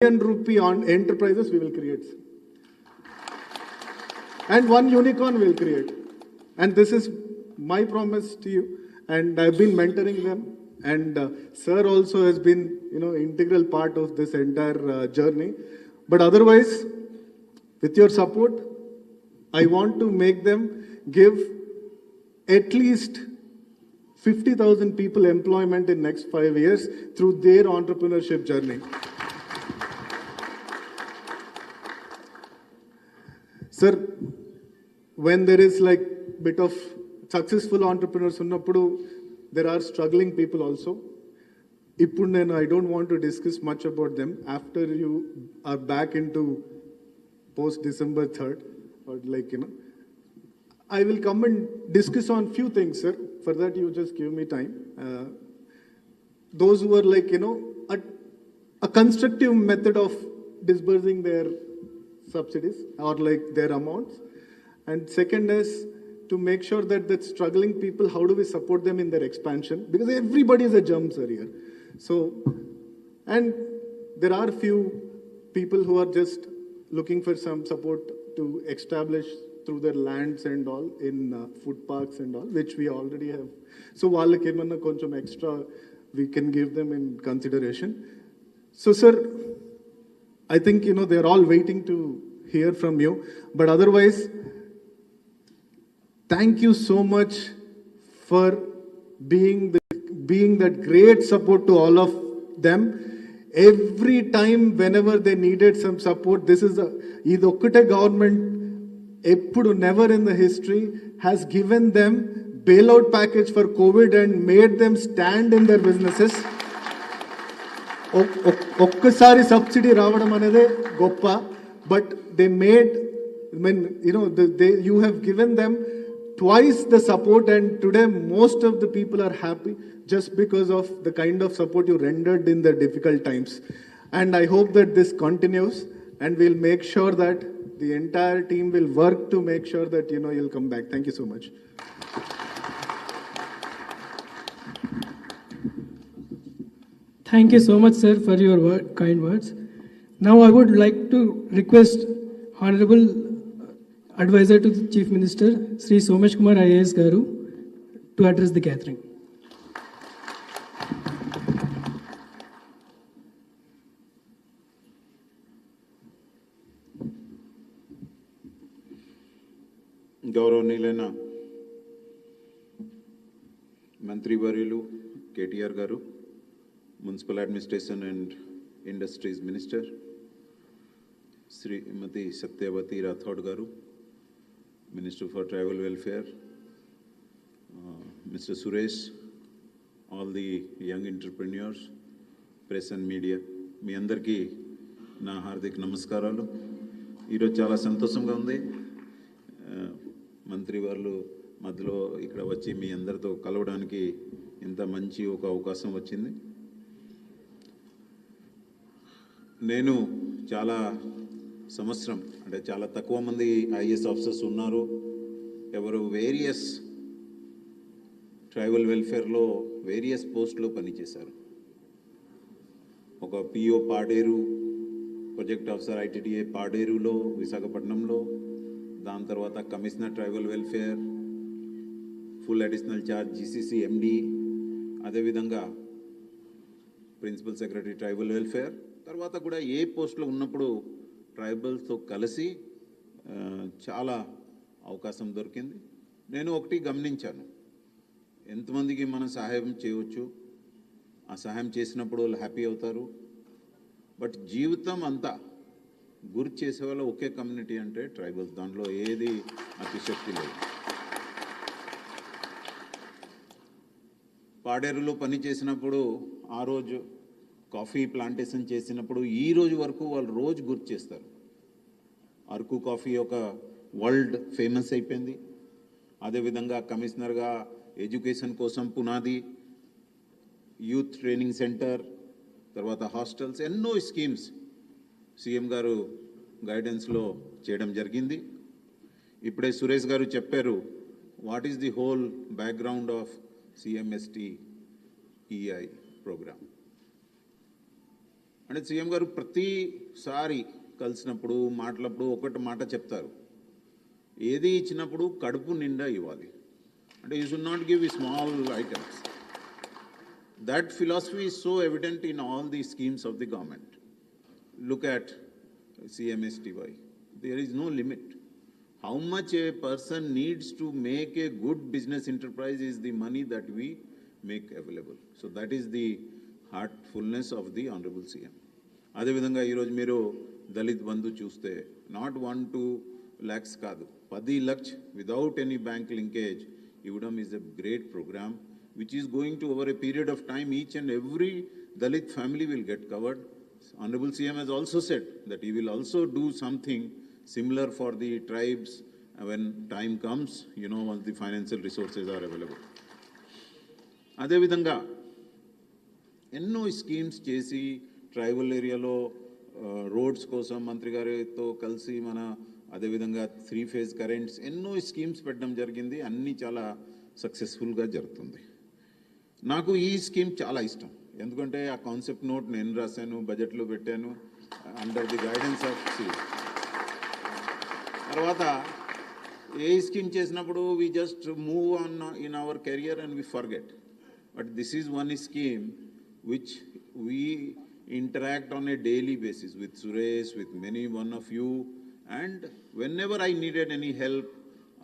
rupee on enterprises we will create. And one unicorn will create. And this is my promise to you. And I've been mentoring them. And sir also has been, integral part of this entire journey. But otherwise, with your support, I want to make them give at least 50,000 people employment in next 5 years through their entrepreneurship journey. Sir, when there is like bit of successful entrepreneurs, there are struggling people also. I don't want to discuss much about them after you are back into post December 3rd or I will come and discuss on few things, sir. For that, you just give me time. Those who are a constructive method of disbursing their subsidies or their amounts. And second is to make sure that struggling people, how do we support them in their expansion? Because everybody is a germ, sir, here. So, and there are few people who are just looking for some support to establish through their lands and all in food parks and all, which we already have. So, వాళ్ళకి ఏమన్నా కొంచెం extra, we can give them in consideration. So, sir, I think, they're all waiting to hear from you. But otherwise, thank you so much for being that great support to all of them. Every time, whenever they needed some support, this is idokkate government, never in the history, has given them bailout package for COVID and made them stand in their businesses. ఒక్కసారి subsidy రావడం అనేది గొప్ప, but they made you have given them twice the support, and today most of the people are happy just because of the kind of support you rendered in the difficult times. And I hope that this continues, and we'll make sure that the entire team will work to make sure that you'll come back. Thank you so much. Thank you so much, sir, for your kind words. Now I would like to request Honorable Advisor to the Chief Minister, Sri Somesh Kumar IAS Garu, to address the gathering. గౌరవనీయులైన మంత్రివర్యులు KTR గారు, municipal administration and industries minister Shrimati Satyavathi Rathod గారు, minister for tribal welfare, mister Suresh, all the young entrepreneurs, press and media, మీ అందరికీ నా హార్దిక నమస్కారాలు. ఈరోజు చాలా సంతోషంగా ఉంది. మంత్రి వాళ్ళు మధ్యలో ఇక్కడ వచ్చి మీ అందరితో కలవడానికి ఇంత మంచి ఒక అవకాశం వచ్చింది. నేను చాలా సంవత్సరం అంటే చాలా తక్కువ మంది ఐఏఎస్ ఆఫీసర్స్ ఉన్నారు ఎవరు వేరియస్ ట్రైబల్ వెల్ఫేర్లో వేరియస్ పోస్టులో పనిచేశారు. ఒక PO Paderu, project officer ITDA పాడేరులో విశాఖపట్నంలో, దాని తర్వాత commissioner tribal welfare, full additional charge GCC MD, అదేవిధంగా ప్రిన్సిపల్ సెక్రటరీ ట్రైబల్ వెల్ఫేర్. తర్వాత కూడా ఏ పోస్ట్లో ఉన్నప్పుడు ట్రైబల్స్తో కలిసి చాలా అవకాశం దొరికింది. నేను ఒకటి గమనించాను, ఎంతమందికి మనం సహాయం చేయవచ్చు, ఆ సహాయం చేసినప్పుడు వాళ్ళు హ్యాపీ అవుతారు. బట్ జీవితం అంతా గుర్తు చేసేవాళ్ళు ఒకే కమ్యూనిటీ అంటే ట్రైబల్స్. దాంట్లో ఏది అతిశక్తి లేదు. పాడేరులో పని చేసినప్పుడు, ఆ రోజు కాఫీ ప్లాంటేషన్ చేసినప్పుడు ఈ రోజు వరకు వాళ్ళు రోజు గుర్తు చేస్తారు. అరకు కాఫీ ఒక వరల్డ్ ఫేమస్ అయిపోయింది. అదేవిధంగా కమిషనర్గా ఎడ్యుకేషన్ కోసం పునాది, యూత్ ట్రైనింగ్ సెంటర్, తర్వాత హాస్టల్స్, ఎన్నో స్కీమ్స్ సీఎం గారు గైడెన్స్లో చేయడం జరిగింది. ఇప్పుడే సురేష్ గారు చెప్పారు what is the whole background of CMSTEI program. అంటే సీఎం గారు ప్రతిసారి కలిసినప్పుడు మాట్లాడినప్పుడు ఒకటి మాట చెప్తారు, ఏది ఇచ్చినప్పుడు కడుపు నిండా ఇవ్వాలి. అంటే you should not give small items. That philosophy is so evident in all the schemes of the government. Look at CMSTEI. There is no limit. How much a person needs to make a good business enterprise is the money that we make available. So that is the heartfulness of the Honorable CM. అదేవిధంగా ఈరోజు మీరు దళిత్ బంధు చూస్తే not 1-2 lakhs కాదు, 10 lakhs without any bank linkage ఇవ్వడం is a great program which is going to over a period of time, each and every Dalit family will get covered. Honorable CM has also said that he will also do something similar for the tribes when time comes, once the financial resources are available. అదే విధంగా ఎన్నో schemes చేసి tribal ఏరియాలో roads కోసం మంత్రి గారితో కలిసి అదేవిధంగా 3-phase కరెంట్స్ ఎన్నో స్కీమ్స్ పెట్టడం జరిగింది. అన్నీ చాలా సక్సెస్ఫుల్గా జరుగుతుంది. నాకు ఈ స్కీమ్ చాలా ఇష్టం, ఎందుకంటే ఆ కాన్సెప్ట్ నోట్ నేను రాశాను, బడ్జెట్లో పెట్టాను under the guidance of CM. తర్వాత ఏ స్కీమ్ చేసినప్పుడు we just move on in our career and we forget. But this is one scheme which we interact on a daily basis with Suresh, with many one of you, and whenever I needed any help,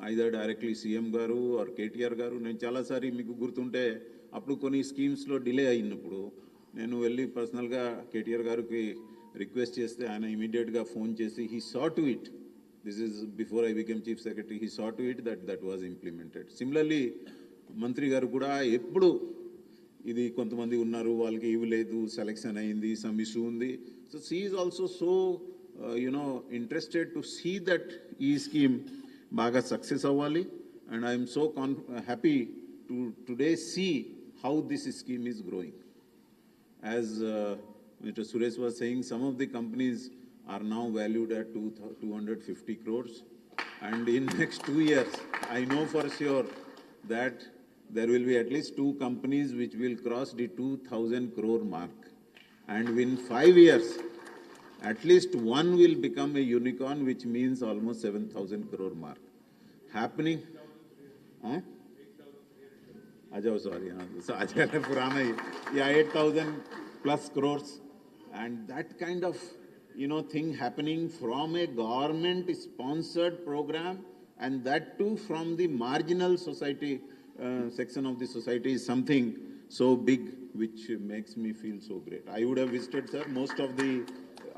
either directly CM garu or KTR garu, నేను చాలాసారి మీకు గుర్తుంటే అప్పుడు కొన్ని స్కీమ్స్లో delay అయినప్పుడు నేను వెళ్ళి పర్సనల్గా కేటీఆర్ గారికి రిక్వెస్ట్ చేస్తే ఆయన ఇమీడియట్గా ఫోన్ చేసి he saw to it. This is before I became Chief Secretary. He saw to it that was implemented. Similarly, మంత్రి గారు కూడా ఎప్పుడు ఇది కొంతమంది ఉన్నారు వాళ్ళకి ఇవ్వలేదు, సెలెక్షన్ అయింది, సమ్ ఇష్యూ ఉంది. So she is also so interested to see that ఈ స్కీమ్ బాగా సక్సెస్ అవ్వాలి. And I'm so happy to today see how this scheme is growing. As Mr. Suresh was saying, some of the companies are now valued at 250 crores. And in next 2 years, I know for sure that there will be at least 2 companies which will cross the 2,000 crore mark. And in 5 years, at least one will become a unicorn, which means almost 7,000 crore mark. Happening? Huh? Sorry. So, Purana, yeah, 8,000 plus crores. And that kind of, thing happening from a government-sponsored program, and that too from the marginal society, section of the society, is something so big which makes me feel so great. I would have visited, sir, most of the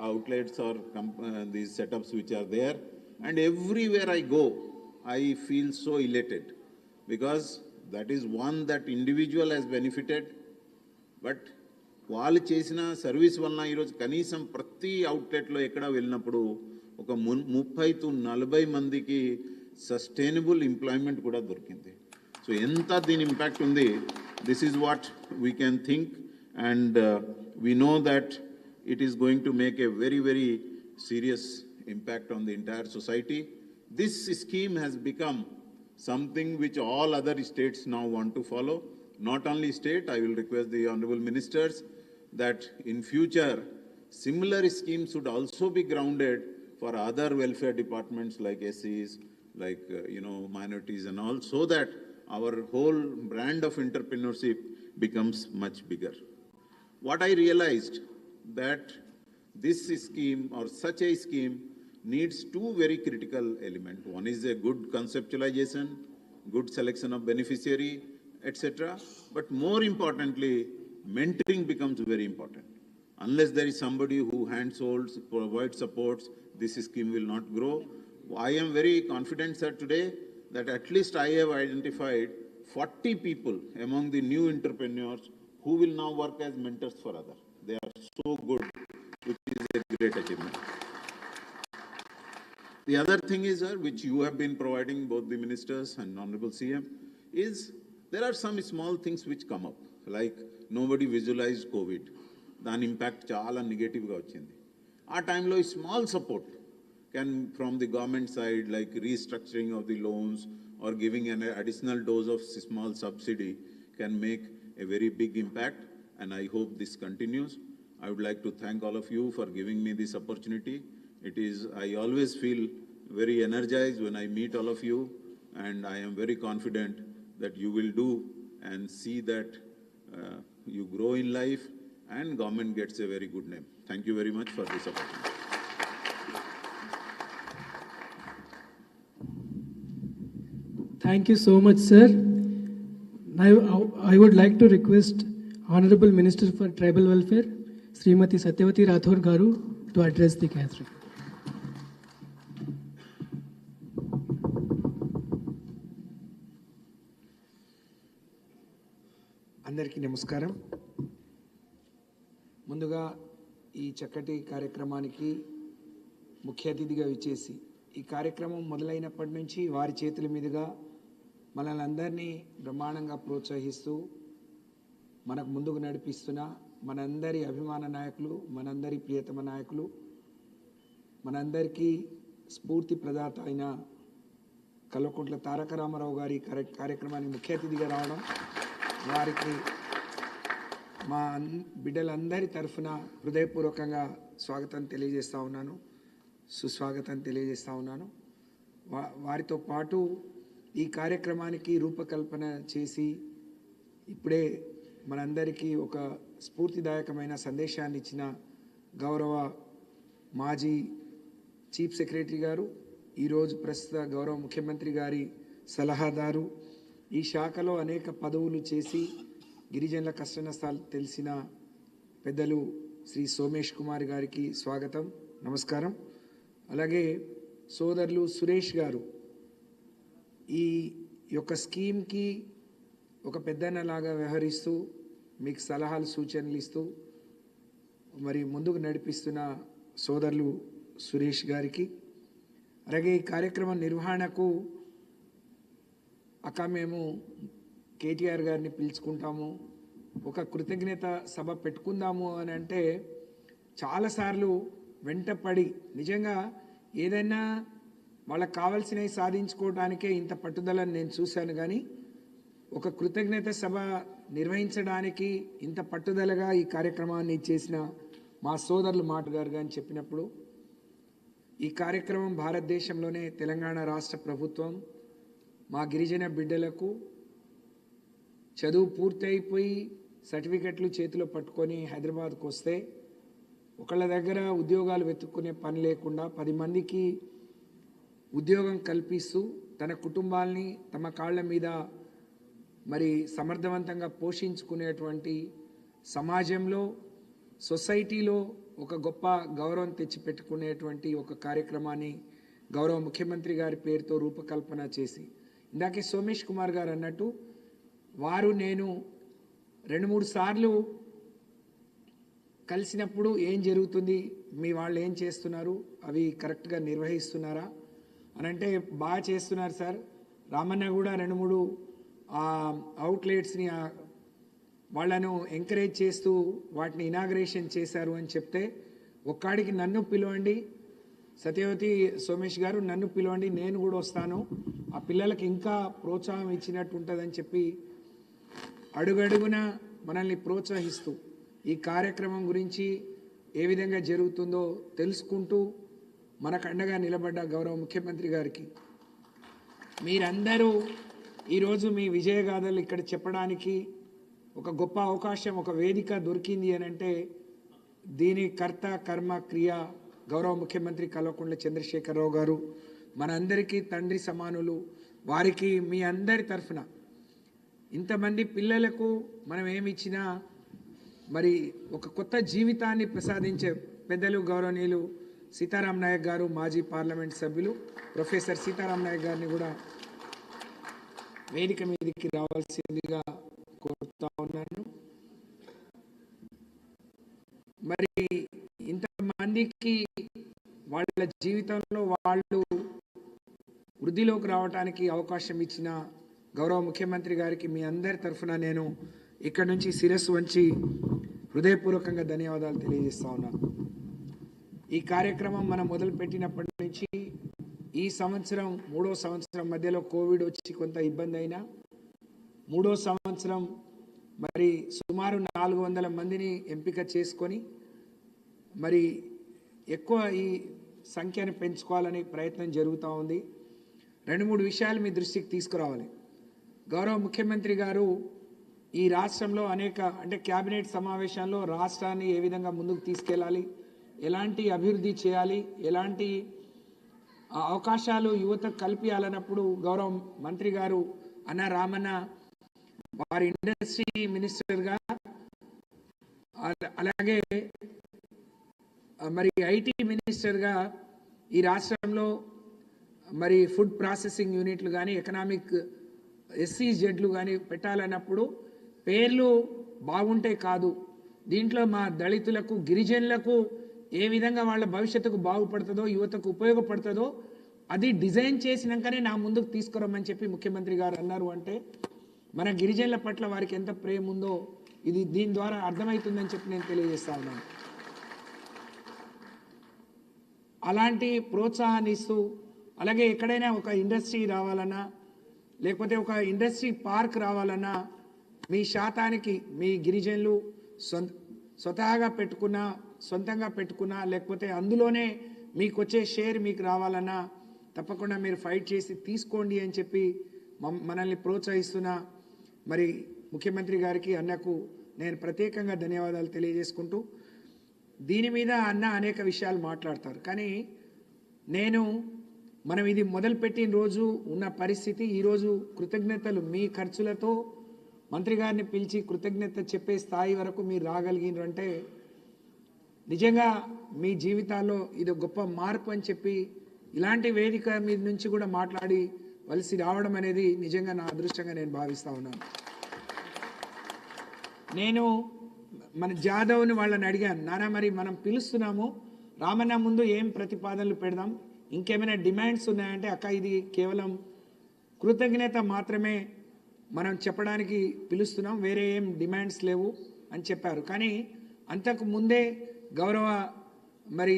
outlets or these setups which are there, and everywhere I go, I feel so elated, because that is one that individual has benefited, but వాళ్ళు చేసిన service వలన ఈరోజు కనీసం ప్రతి అవుట్లెట్లో ఎక్కడ వెళ్ళినప్పుడు ఒక 30-40 మందికి సస్టైనబుల్ ఎంప్లాయ్మెంట్ కూడా దొరికింది. సో ఎంత దీని ఇంపాక్ట్ ఉంది, this is what we can think, and we know that it is going to make a very very serious impact on the entire society. This scheme has become something which all other states now want to follow. Not only state, I will request the honorable ministers that in future similar schemes should also be grounded for other welfare departments like SCs, like minorities and all, so that our whole brand of entrepreneurship becomes much bigger. What I realized that this scheme or such a scheme needs 2 very critical elements. One is a good conceptualization, good selection of beneficiary, etc. But more importantly, mentoring becomes very important. Unless there is somebody who handholds, provides supports, this scheme will not grow. I am very confident, sir, today that at least I have identified 40 people among the new entrepreneurs who will now work as mentors for others. They are so good, which is a great achievement. The other thing is, sir, which you have been providing, both the ministers and Honorable CM, is there are some small things which come up, like nobody visualized COVID. That impact chala negative ga vachindi. Our time lo small support can from the government side, like restructuring of the loans or giving an additional dose of small subsidy, can make a very big impact, and I hope this continues. I would like to thank all of you for giving me this opportunity. I always feel very energized when I meet all of you, and I am very confident that you will do and see that you grow in life and government gets a very good name. Thank you very much for this opportunity. Thank you so much, sir. Now, I would like to request Honorable Minister for Tribal Welfare, Srimati Satyavati Rathore Garu, to address the gathering. అందరికీ నమస్కారం. ముందుగా ఈ చక్కటి కార్యక్రమానికి ముఖ్య అతిథిగా విచ్చేసి ఈ కార్యక్రమం మొదలైనప్పటి నుంచి వారి చేతుల మీదుగా మనల్ని అందరినీ బ్రహ్మాండంగా ప్రోత్సహిస్తూ మనకు ముందుకు నడిపిస్తున్న మనందరి అభిమాన నాయకులు, మనందరి ప్రియతమ నాయకులు, మనందరికీ స్ఫూర్తి ప్రదాత అయిన కల్వకుంట్ల తారక రామారావు గారి కార్యక్రమానికి ముఖ్య అతిథిగా రావడం, వారికి మా బిడ్డలందరి తరఫున హృదయపూర్వకంగా స్వాగతం తెలియజేస్తూ ఉన్నాను, సుస్వాగతం తెలియజేస్తూ ఉన్నాను. వారితో పాటు ఈ కార్యక్రమానికి రూపకల్పన చేసి ఇప్పుడే మనందరికీ ఒక స్ఫూర్తిదాయకమైన సందేశాన్ని ఇచ్చిన గౌరవ మాజీ చీఫ్ సెక్రటరీ గారు, ఈరోజు ప్రస్తుత గౌరవ ముఖ్యమంత్రి గారి సలహాదారు, ఈ శాఖలో అనేక పదవులు చేసి గిరిజనుల కష్ట నష్టాలు తెలిసిన పెద్దలు శ్రీ సోమేష్ కుమార్ గారికి స్వాగతం, నమస్కారం. అలాగే సోదరులు సురేష్ గారు ఈ యొక్క స్కీమ్కి ఒక పెద్దన్నలాగా వ్యవహరిస్తూ మీకు సలహాలు సూచనలు ఇస్తూ మరి ముందుకు నడిపిస్తున్న సోదరులు సురేష్ గారికి, అలాగే ఈ కార్యక్రమం నిర్వహణకు మేము KTR గారిని పిలుచుకుంటాము, ఒక కృతజ్ఞత సభ పెట్టుకుందాము అని అంటే చాలాసార్లు వెంటపడి నిజంగా ఏదైనా వాళ్ళకి కావాల్సినవి సాధించుకోవడానికే ఇంత పట్టుదలని నేను చూశాను. కానీ ఒక కృతజ్ఞత సభ నిర్వహించడానికి ఇంత పట్టుదలగా ఈ కార్యక్రమాన్ని చేసిన మా సోదరులు మాటగారు అని చెప్పినప్పుడు, ఈ కార్యక్రమం భారతదేశంలోనే తెలంగాణ రాష్ట్ర ప్రభుత్వం మా గిరిజన బిడ్డలకు చదువు పూర్తయిపోయి సర్టిఫికెట్లు చేతిలో పట్టుకొని హైదరాబాద్కు వస్తే ఒకళ్ళ దగ్గర ఉద్యోగాలు వెతుక్కునే పని లేకుండా 10 మందికి ఉద్యోగం కల్పిస్తూ తన కుటుంబాల్ని తమ కాళ్ళ మీద మరి సమర్థవంతంగా పోషించుకునేటువంటి సమాజంలో, సొసైటీలో ఒక గొప్ప గౌరవం తెచ్చిపెట్టుకునేటువంటి ఒక కార్యక్రమాన్ని గౌరవ ముఖ్యమంత్రి గారి పేరుతో రూపకల్పన చేసి, ఇందాకే సోమేష్ కుమార్ గారు అన్నట్టు వారు నేను 2-3 సార్లు కలిసినప్పుడు ఏం జరుగుతుంది, మీ వాళ్ళు ఏం చేస్తున్నారు, అవి కరెక్ట్గా నిర్వహిస్తున్నారా అని అంటే బాగా చేస్తున్నారు సార్. రామన్న కూడా 2-3 అవుట్లెట్స్ని వాళ్ళను ఎంకరేజ్ చేస్తూ వాటిని ఇనాగ్రేషన్ చేశారు అని చెప్తే, ఒక్కడికి నన్ను పిలవండి సత్యవతి సోమేష్ గారు, నన్ను పిలవండి, నేను కూడా వస్తాను, ఆ పిల్లలకి ఇంకా ప్రోత్సాహం ఇచ్చినట్టు ఉంటుందని చెప్పి అడుగడుగున మనల్ని ప్రోత్సహిస్తూ ఈ కార్యక్రమం గురించి ఏ విధంగా జరుగుతుందో తెలుసుకుంటూ మనకు అండగా నిలబడ్డ గౌరవ ముఖ్యమంత్రి గారికి మీరందరూ ఈరోజు మీ విజయగాథలు ఇక్కడ చెప్పడానికి ఒక గొప్ప అవకాశం, ఒక వేదిక దొరికింది అని అంటే దీని కర్త కర్మ క్రియ గౌరవ ముఖ్యమంత్రి కల్వకుంట్ల చంద్రశేఖరరావు గారు, మనందరికీ తండ్రి సమానులు. వారికి మీ అందరి తరఫున ఇంతమంది పిల్లలకు మనం ఏమి ఇచ్చినా మరి ఒక కొత్త జీవితాన్ని ప్రసాదించే పెద్దలు గౌరవనీయులు సీతారాం నాయక్ గారు, మాజీ పార్లమెంట్ సభ్యులు ప్రొఫెసర్ సీతారాం నాయక్ గారిని కూడా వేదిక మీదకి రావాల్సిందిగా కోరుతా ఉన్నాను. మరి ఇంతమందికి వాళ్ళ జీవితంలో వాళ్ళు వృద్ధిలోకి రావడానికి అవకాశం ఇచ్చిన గౌరవ ముఖ్యమంత్రి గారికి మీ అందరి తరఫున నేను ఇక్కడ నుంచి శిరస్సు వంచి హృదయపూర్వకంగా ధన్యవాదాలు తెలియజేస్తా ఉన్నాను. ఈ కార్యక్రమం మనం మొదలుపెట్టినప్పటి నుంచి ఈ సంవత్సరం 3వ సంవత్సరం మధ్యలో కోవిడ్ వచ్చి కొంత ఇబ్బంది అయినా 3వ సంవత్సరం మరి సుమారు 400 మందిని ఎంపిక చేసుకొని మరి ఎక్కువ ఈ సంఖ్యను పెంచుకోవాలని ప్రయత్నం జరుగుతూ ఉంది. 2-3 విషయాలు మీ దృష్టికి తీసుకురావాలి. గౌరవ ముఖ్యమంత్రి గారు ఈ రాష్ట్రంలో అంటే క్యాబినెట్ సమావేశాల్లో రాష్ట్రాన్ని ఏ విధంగా ముందుకు తీసుకెళ్ళాలి, ఎలాంటి అభివృద్ధి చేయాలి, ఎలాంటి అవకాశాలు యువతకు కల్పించాలన్నప్పుడు గౌరవ మంత్రి గారు అన్న రామన్న వారి ఇండస్ట్రీ మినిస్టర్గా, అలాగే మరి ఐటీ మినిస్టర్గా ఈ రాష్ట్రంలో మరి ఫుడ్ ప్రాసెసింగ్ యూనిట్లు కానీ ఎకనామిక్ SEZలు కానీ పెట్టాలన్నప్పుడు పేర్లు బాగుంటే కాదు, దీంట్లో మా దళితులకు గిరిజనులకు ఏ విధంగా వాళ్ళ భవిష్యత్తుకు బాగుపడుతుందో, యువతకు ఉపయోగపడుతుందో అది డిజైన్ చేసినాకనే నా ముందుకు తీసుకురమ్మని చెప్పి ముఖ్యమంత్రి గారు అన్నారు. అంటే మన గిరిజనుల పట్ల వారికి ఎంత ప్రేమ ఉందో ఇది దీని ద్వారా అర్థమవుతుందని చెప్పి నేను తెలియజేస్తా ఉన్నాను. అలాంటి ప్రోత్సాహాన్ని ఇస్తూ, అలాగే ఎక్కడైనా ఒక ఇండస్ట్రీ రావాలన్నా లేకపోతే ఒక ఇండస్ట్రీ పార్క్ రావాలన్నా మీ శాతానికి మీ గిరిజనులు స్వతహాగా పెట్టుకున్నా, సొంతంగా పెట్టుకున్నా, లేకపోతే అందులోనే మీకు వచ్చే షేర్ మీకు రావాలన్నా తప్పకుండా మీరు ఫైట్ చేసి తీసుకోండి అని చెప్పి మనల్ని ప్రోత్సహిస్తున్న మరి ముఖ్యమంత్రి గారికి, అన్నకు నేను ప్రత్యేకంగా ధన్యవాదాలు తెలియజేసుకుంటూ, దీని మీద అన్న అనేక విషయాలు మాట్లాడతారు. కానీ మనం ఇది మొదలుపెట్టిన రోజు ఉన్న పరిస్థితి, ఈరోజు కృతజ్ఞతలు మీ ఖర్చులతో మంత్రి గారిని పిలిచి కృతజ్ఞత చెప్పే స్థాయి వరకు మీరు రాగలిగినారంటే నిజంగా మీ జీవితాల్లో ఇది గొప్ప మార్పు అని చెప్పి ఇలాంటి వేదిక మీద నుంచి కూడా మాట్లాడి వలసి రావడం అనేది నిజంగా నా అదృష్టంగా నేను భావిస్తూ ఉన్నాను. నేను మన జాదవ్ని వాళ్ళని అడిగాను, నానా మరి మనం పిలుస్తున్నాము, రామన్న ముందు ఏం ప్రతిపాదనలు పెడదాం, ఇంకేమైనా డిమాండ్స్ ఉన్నాయంటే అక్క ఇది కేవలం కృతజ్ఞత మాత్రమే మనం చెప్పడానికి పిలుస్తున్నాం, వేరే ఏం డిమాండ్స్ లేవు అని చెప్పారు. కానీ అంతకు ముందే గౌరవ మరి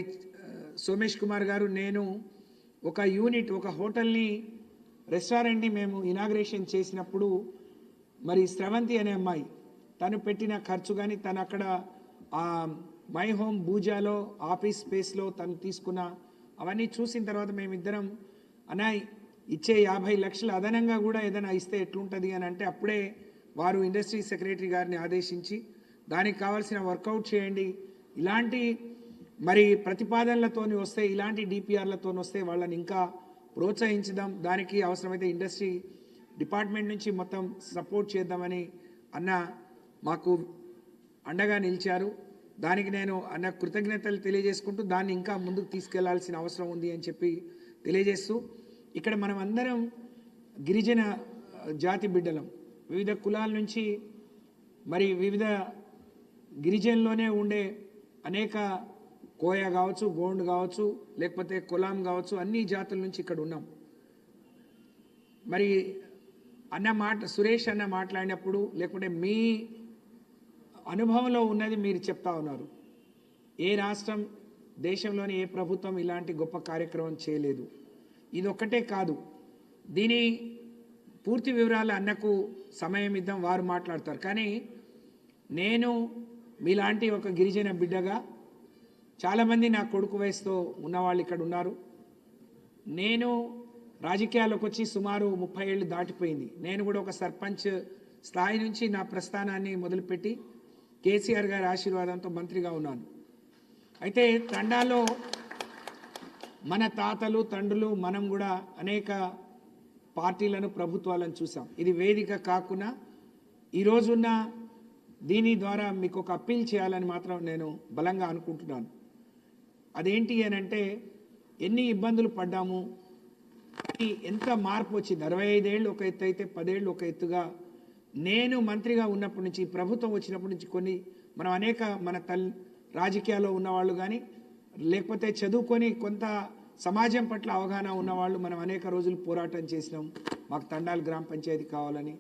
సోమేష్ కుమార్ గారు, నేను ఒక యూనిట్, ఒక హోటల్ని, రెస్టారెంట్ని మేము ఇనాగ్రేషన్ చేసినప్పుడు మరి స్రవంతి అనే అమ్మాయి తను పెట్టిన ఖర్చు కానీ తను అక్కడ మై హోమ్ బూజాలో ఆఫీస్ స్పేస్లో తను తీసుకున్న అవన్నీ చూసిన తర్వాత మేమిద్దరం అన్న ఇచ్చే 50 లక్షలు అదనంగా కూడా ఏదైనా ఇస్తే ఎట్లుంటుంది అని అంటే అప్పుడే వారు ఇండస్ట్రీ సెక్రటరీ గారిని ఆదేశించి దానికి కావాల్సిన వర్కౌట్ చేయండి, ఇలాంటి మరి ప్రతిపాదనలతోని వస్తే, ఇలాంటి DPRలతో వస్తే వాళ్ళని ఇంకా ప్రోత్సహించుదాం, దానికి అవసరమైతే ఇండస్ట్రీ డిపార్ట్మెంట్ నుంచి మొత్తం సపోర్ట్ చేద్దామని అన్న మాకు అండగా నిలిచారు. దానికి నేను అన్న కృతజ్ఞతలు తెలియజేసుకుంటూ దాన్ని ఇంకా ముందుకు తీసుకెళ్లాల్సిన అవసరం ఉంది అని చెప్పి తెలియజేస్తూ, ఇక్కడ మనం అందరం గిరిజన జాతి బిడ్డలం, వివిధ కులాల నుంచి మరి వివిధ గిరిజనలోనే ఉండే అనేక కోయ కావచ్చు, గోండ్ కావచ్చు, లేకపోతే కొలాం కావచ్చు, అన్ని జాతుల నుంచి ఇక్కడ ఉన్నాం. మరి సురేష్ అన్న మాట్లాడినప్పుడు లేకుంటే మీ అనుభవంలో ఉన్నది మీరు చెప్తా ఉన్నారు. ఏ రాష్ట్రం, దేశంలోని ఏ ప్రభుత్వం ఇలాంటి గొప్ప కార్యక్రమం చేయలేదు. ఇది ఒక్కటే కాదు, దీని పూర్తి వివరాలు అన్నకు సమయం ఇద్దాం, వారు మాట్లాడతారు. కానీ నేను మీలాంటి ఒక గిరిజన బిడ్డగా, చాలామంది నా కొడుకు వయసుతో ఉన్నవాళ్ళు ఇక్కడ ఉన్నారు. నేను రాజకీయాల్లోకి వచ్చి సుమారు 30 ఏళ్ళు దాటిపోయింది. నేను కూడా ఒక సర్పంచ్ స్థాయి నుంచి నా ప్రస్థానాన్ని మొదలుపెట్టి KCR గారి ఆశీర్వాదంతో మంత్రిగా ఉన్నాను. అయితే తండాలో మన తాతలు తండ్రులు మనం కూడా అనేక పార్టీలను, ప్రభుత్వాలను చూసాం. ఇది వేదిక కాకుండా ఈరోజున్న దీని ద్వారా మీకు ఒక అప్పీల్ చేయాలని మాత్రం నేను బలంగా అనుకుంటున్నాను. అదేంటి అని అంటే, ఎన్ని ఇబ్బందులు పడ్డాము, ఎంత మార్పు వచ్చింది. 65 ఏళ్ళు ఒక ఎత్తు అయితే 10 ఏళ్ళు ఒక ఎత్తుగా నేను మంత్రిగా ఉన్నప్పటి నుంచి, ప్రభుత్వం వచ్చినప్పటి నుంచి మనం అనేక మన రాజకీయాల్లో ఉన్నవాళ్ళు కానీ లేకపోతే చదువుకొని కొంత సమాజం పట్ల అవగాహన ఉన్నవాళ్ళు మనం అనేక రోజులు పోరాటం చేసినాం, మాకు తండాలు గ్రామ పంచాయతీ కావాలని.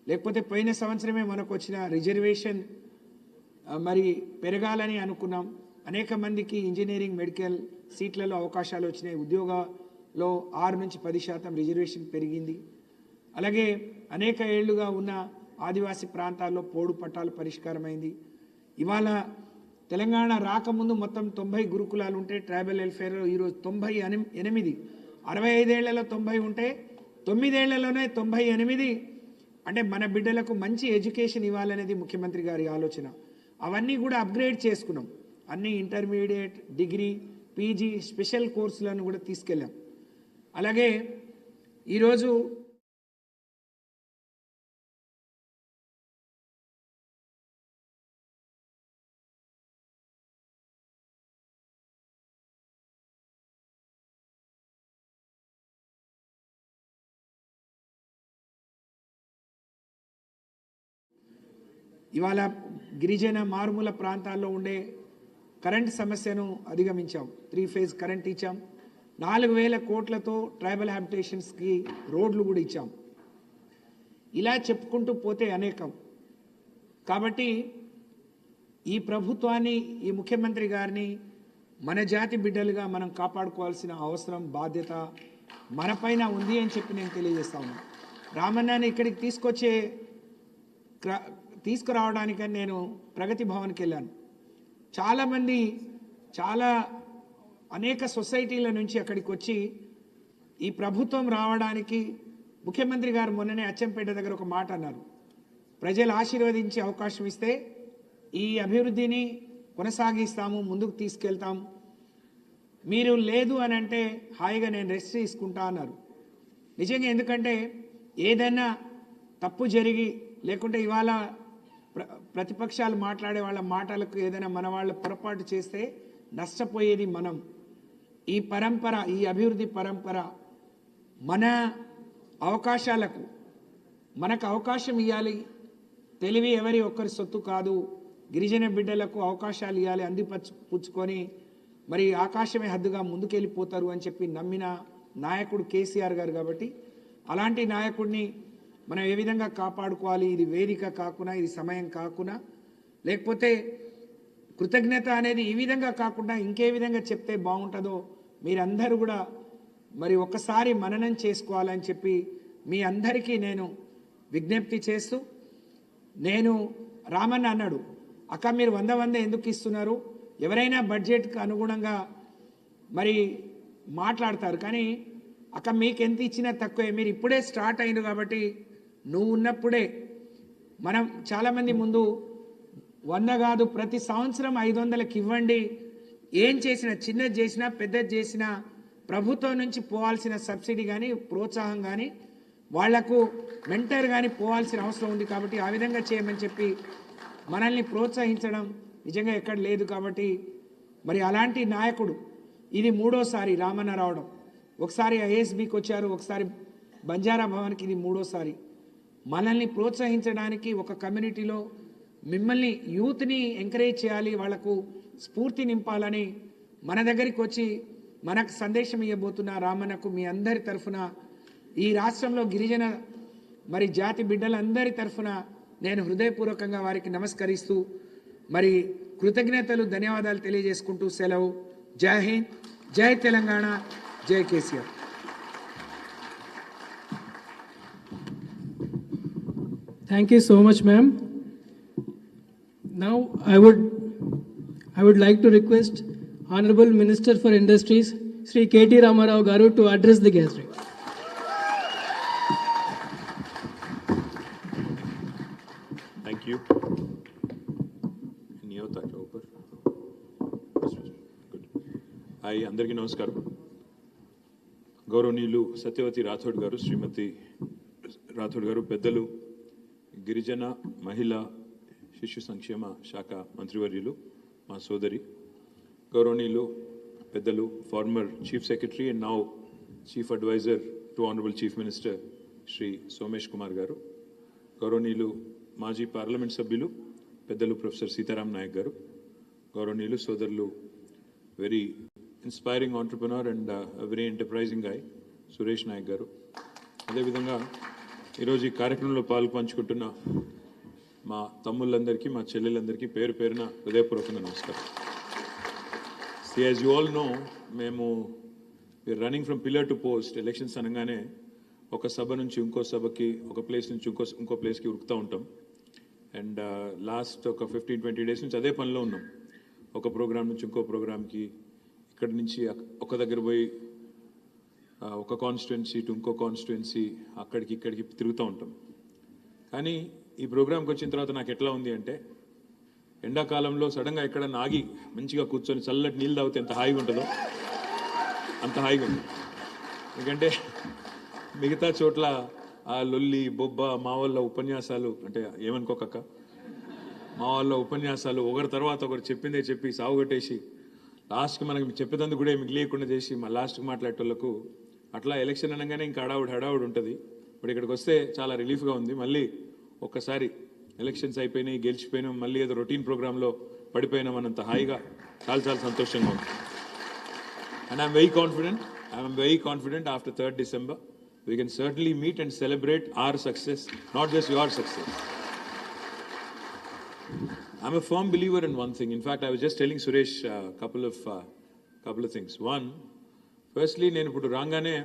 లేకపోతే పోయిన సంవత్సరమే మనకు వచ్చిన రిజర్వేషన్ మరి పెరగాలని అనుకున్నాం. అనేక మందికి ఇంజనీరింగ్, మెడికల్ సీట్లలో అవకాశాలు వచ్చినాయి. ఉద్యోగాల్లో 6 నుంచి 10% రిజర్వేషన్ పెరిగింది. అలాగే అనేక ఏళ్లుగా ఉన్న ఆదివాసీ ప్రాంతాల్లో పోడు పట్టాలు పరిష్కారమైంది. ఇవాళ తెలంగాణ రాకముందు మొత్తం 90 గురుకులాలు ఉంటే ట్రైబల్ వెల్ఫేర్ ఈరోజు 98, 65 ఏళ్లలో 90 ఉంటే 9 ఏళ్లలోనే 98. అంటే మన బిడ్డలకు మంచి ఎడ్యుకేషన్ ఇవ్వాలనేది ముఖ్యమంత్రి గారి ఆలోచన. అవన్నీ కూడా అప్గ్రేడ్ చేసుకున్నాం. అన్ని ఇంటర్మీడియట్, డిగ్రీ, పీజీ, స్పెషల్ కోర్సులను కూడా తీసుకెళ్ళాం. అలాగే ఈరోజు ఇవాళ గిరిజన మారుమూల ప్రాంతాల్లో ఉండే కరెంట్ సమస్యను అధిగమించాం. 3 ఫేజ్ కరెంట్ ఇచ్చాం. 4,000 కోట్లతో ట్రైబల్ హ్యాబిటేషన్స్కి రోడ్లు కూడా ఇచ్చాం. ఇలా చెప్పుకుంటూ పోతే అనేకం. కాబట్టి ఈ ప్రభుత్వాన్ని, ఈ ముఖ్యమంత్రి గారిని మన జాతి బిడ్డలుగా మనం కాపాడుకోవాల్సిన అవసరం, బాధ్యత మనపైన ఉంది అని చెప్పి నేను తెలియజేస్తా ఉన్నాను. రామన్నని ఇక్కడికి తీసుకురావడానికని నేను ప్రగతి భవన్కి వెళ్ళాను. చాలామంది అనేక సొసైటీల నుంచి అక్కడికి వచ్చి ఈ ప్రభుత్వం రావడానికి ముఖ్యమంత్రి గారు మొన్ననే అచ్చంపేట దగ్గర ఒక మాట అన్నారు. ప్రజలు ఆశీర్వదించే అవకాశం ఇస్తే ఈ అభివృద్ధిని కొనసాగిస్తాము, ముందుకు తీసుకెళ్తాం. మీరు లేదు అని అంటే హాయిగా నేను రెస్ట్ తీసుకుంటా అన్నారు. నిజంగా ఎందుకంటే ఏదైనా తప్పు జరిగి లేకుంటే ఇవాళ ప్రతిపక్షాలు మాట్లాడే వాళ్ళ మాటలకు ఏదైనా మన వాళ్ళు పొరపాటు చేస్తే నష్టపోయేది మనం. ఈ పరంపర, ఈ అభివృద్ధి పరంపర మన అవకాశాలకు మనకు అవకాశం ఇవ్వాలి. తెలివి ఎవరి ఒక్కరి సొత్తు కాదు. గిరిజన బిడ్డలకు అవకాశాలు ఇవ్వాలి, పుచ్చుకొని మరి ఆకాశమే హద్దుగా ముందుకెళ్ళిపోతారు అని చెప్పి నమ్మిన నాయకుడు కేసీఆర్ గారు. కాబట్టి అలాంటి నాయకుడిని మనం ఏ విధంగా కాపాడుకోవాలి? ఇది వేదిక కాకుండా, ఇది సమయం కాకుండా, లేకపోతే కృతజ్ఞత అనేది ఈ విధంగా కాకుండా ఇంకే విధంగా చెప్తే బాగుంటుందో మీరందరూ కూడా మరి ఒక్కసారి మననం చేసుకోవాలని చెప్పి మీ అందరికీ నేను విజ్ఞప్తి చేస్తూ, నేను రామన్న అన్నాడు, అక్క మీరు 100 ఎందుకు ఇస్తున్నారు? ఎవరైనా బడ్జెట్కి అనుగుణంగా మరి మాట్లాడతారు, కానీ అక్క మీకు ఎంత ఇచ్చినా తక్కువే. మీరు ఇప్పుడే స్టార్ట్ అయింది కాబట్టి నువ్వు ఉన్నప్పుడే మనం చాలామంది ముందు 100 కాదు ప్రతి సంవత్సరం 500కి ఇవ్వండి. ఏం చేసినా, చిన్నది చేసినా పెద్దది చేసినా ప్రభుత్వం నుంచి పోవాల్సిన సబ్సిడీ కానీ ప్రోత్సాహం కానీ వాళ్లకు మెంటర్ కానీ పోవాల్సిన అవసరం ఉంది. కాబట్టి ఆ విధంగా చేయమని చెప్పి మనల్ని ప్రోత్సహించడం నిజంగా ఎక్కడ లేదు. కాబట్టి మరి అలాంటి నాయకుడు ఇది 3వసారి రామన్న రావడం. ఒకసారి ఐఎస్బీకి వచ్చారు, ఒకసారి బంజారా భవన్కి, ఇది 3వసారి. మనల్ని ప్రోత్సహించడానికి ఒక కమ్యూనిటీలో మిమ్మల్ని యూత్ని ఎంకరేజ్ చేయాలి, వాళ్లకు స్ఫూర్తి నింపాలని మన దగ్గరికి వచ్చి మనకు సందేశం ఇవ్వబోతున్న రామన్నకు మీ అందరి తరఫున, ఈ రాష్ట్రంలో గిరిజన మరి జాతి బిడ్డలందరి తరఫున నేను హృదయపూర్వకంగా వారికి నమస్కరిస్తూ మరి కృతజ్ఞతలు, ధన్యవాదాలు తెలియజేసుకుంటూ సెలవు. జై హింద్, జై తెలంగాణ, జై KCR. Thank you so much, ma'am. Now I would like to request Honorable Minister for Industries, Sri KT Ramarao Garu, to address the gathering. Thank you. Hi, అందరికీ నమస్కారం. గౌరవనీయులు సత్యవతి రాథోడ్ గారు, శ్రీమతి రాథోడ్ గారు, పెద్దలు, గిరిజన మహిళా శిశు సంక్షేమ శాఖ మంత్రివర్యులు, మా సోదరి, గౌరవనీయులు పెద్దలు, former chief secretary and now chief adviser to honourable chief minister Shri Somesh Kumar garu, గౌరవనీయులు మాజీ పార్లమెంట్ సభ్యులు పెద్దలు ప్రొఫెసర్ సీతారాం నాయక్ గారు, గౌరవనీయులు సోదరులు very inspiring entrepreneur and very enterprising guy Suresh Naik garu, అదేవిధంగా ఈరోజు ఈ కార్యక్రమంలో పాల్పంచుకుంటున్న మా తమ్ముళ్ళందరికీ, మా చెల్లెలందరికీ పేరు పేరున హృదయపూర్వకంగా నమస్కారం. యాజ్ యూ ఆల్ నో, మేము running from pillar to post. Elections అనగానే ఒక సభ నుంచి ఇంకో సభకి, ఒక ప్లేస్ నుంచి ఇంకో ప్లేస్కి ఉరుకుతూ ఉంటాం. అండ్ లాస్ట్ ఒక 15-20 డేస్ నుంచి అదే పనిలో ఉన్నాం. ఒక ప్రోగ్రామ్ నుంచి ఇంకో ప్రోగ్రామ్కి, ఇక్కడి నుంచి ఒక దగ్గర పోయి ఒక కాన్స్టిట్యున్సీ టు ఇంకో కాన్స్టిట్యున్సీ, అక్కడికి ఇక్కడికి తిరుగుతూ ఉంటాం. కానీ ఈ ప్రోగ్రామ్కి వచ్చిన తర్వాత నాకు ఎట్లా ఉంది అంటే, ఎండాకాలంలో సడన్గా ఎక్కడన్నా ఆగి మంచిగా కూర్చొని చల్లటి నీళ్ళు తాగితే ఎంత హాయిగా ఉంటుందో అంత హాయిగా ఉంది. ఎందుకంటే మిగతా చోట్ల ఆ లొల్లి బొబ్బ, మా వాళ్ళ ఉపన్యాసాలు, అంటే ఏమనుకోకక్క, మా వాళ్ళ ఉపన్యాసాలు ఒకరి తర్వాత ఒకరు చెప్పిందే చెప్పి సాగుగట్టేసి లాస్ట్కి మనకి చెప్పేదందుకు కూడా ఏమి లేకుండా చేసి మా లాస్ట్కి మాట్లాడేటోళ్ళకు అట్లా ఎలక్షన్ అనగానే ఇంకా హడావుడి ఉంటుంది. ఇప్పుడు ఇక్కడికి వస్తే చాలా రిలీఫ్గా ఉంది. మళ్ళీ ఒక్కసారి ఎలక్షన్స్ అయిపోయినాయి, గెలిచిపోయినాం, మళ్ళీ ఏదో రొటీన్ ప్రోగ్రాంలో పడిపోయినాం అన్నంత హాయిగా చాలా సంతోషంగా ఉంది. And I'm very confident after 3rd December we can certainly meet and celebrate our success, not just your success. I'm a firm believer in one thing. In fact, I was just telling Suresh couple of things. One, firstly, నేను ఇప్పుడు రాగానే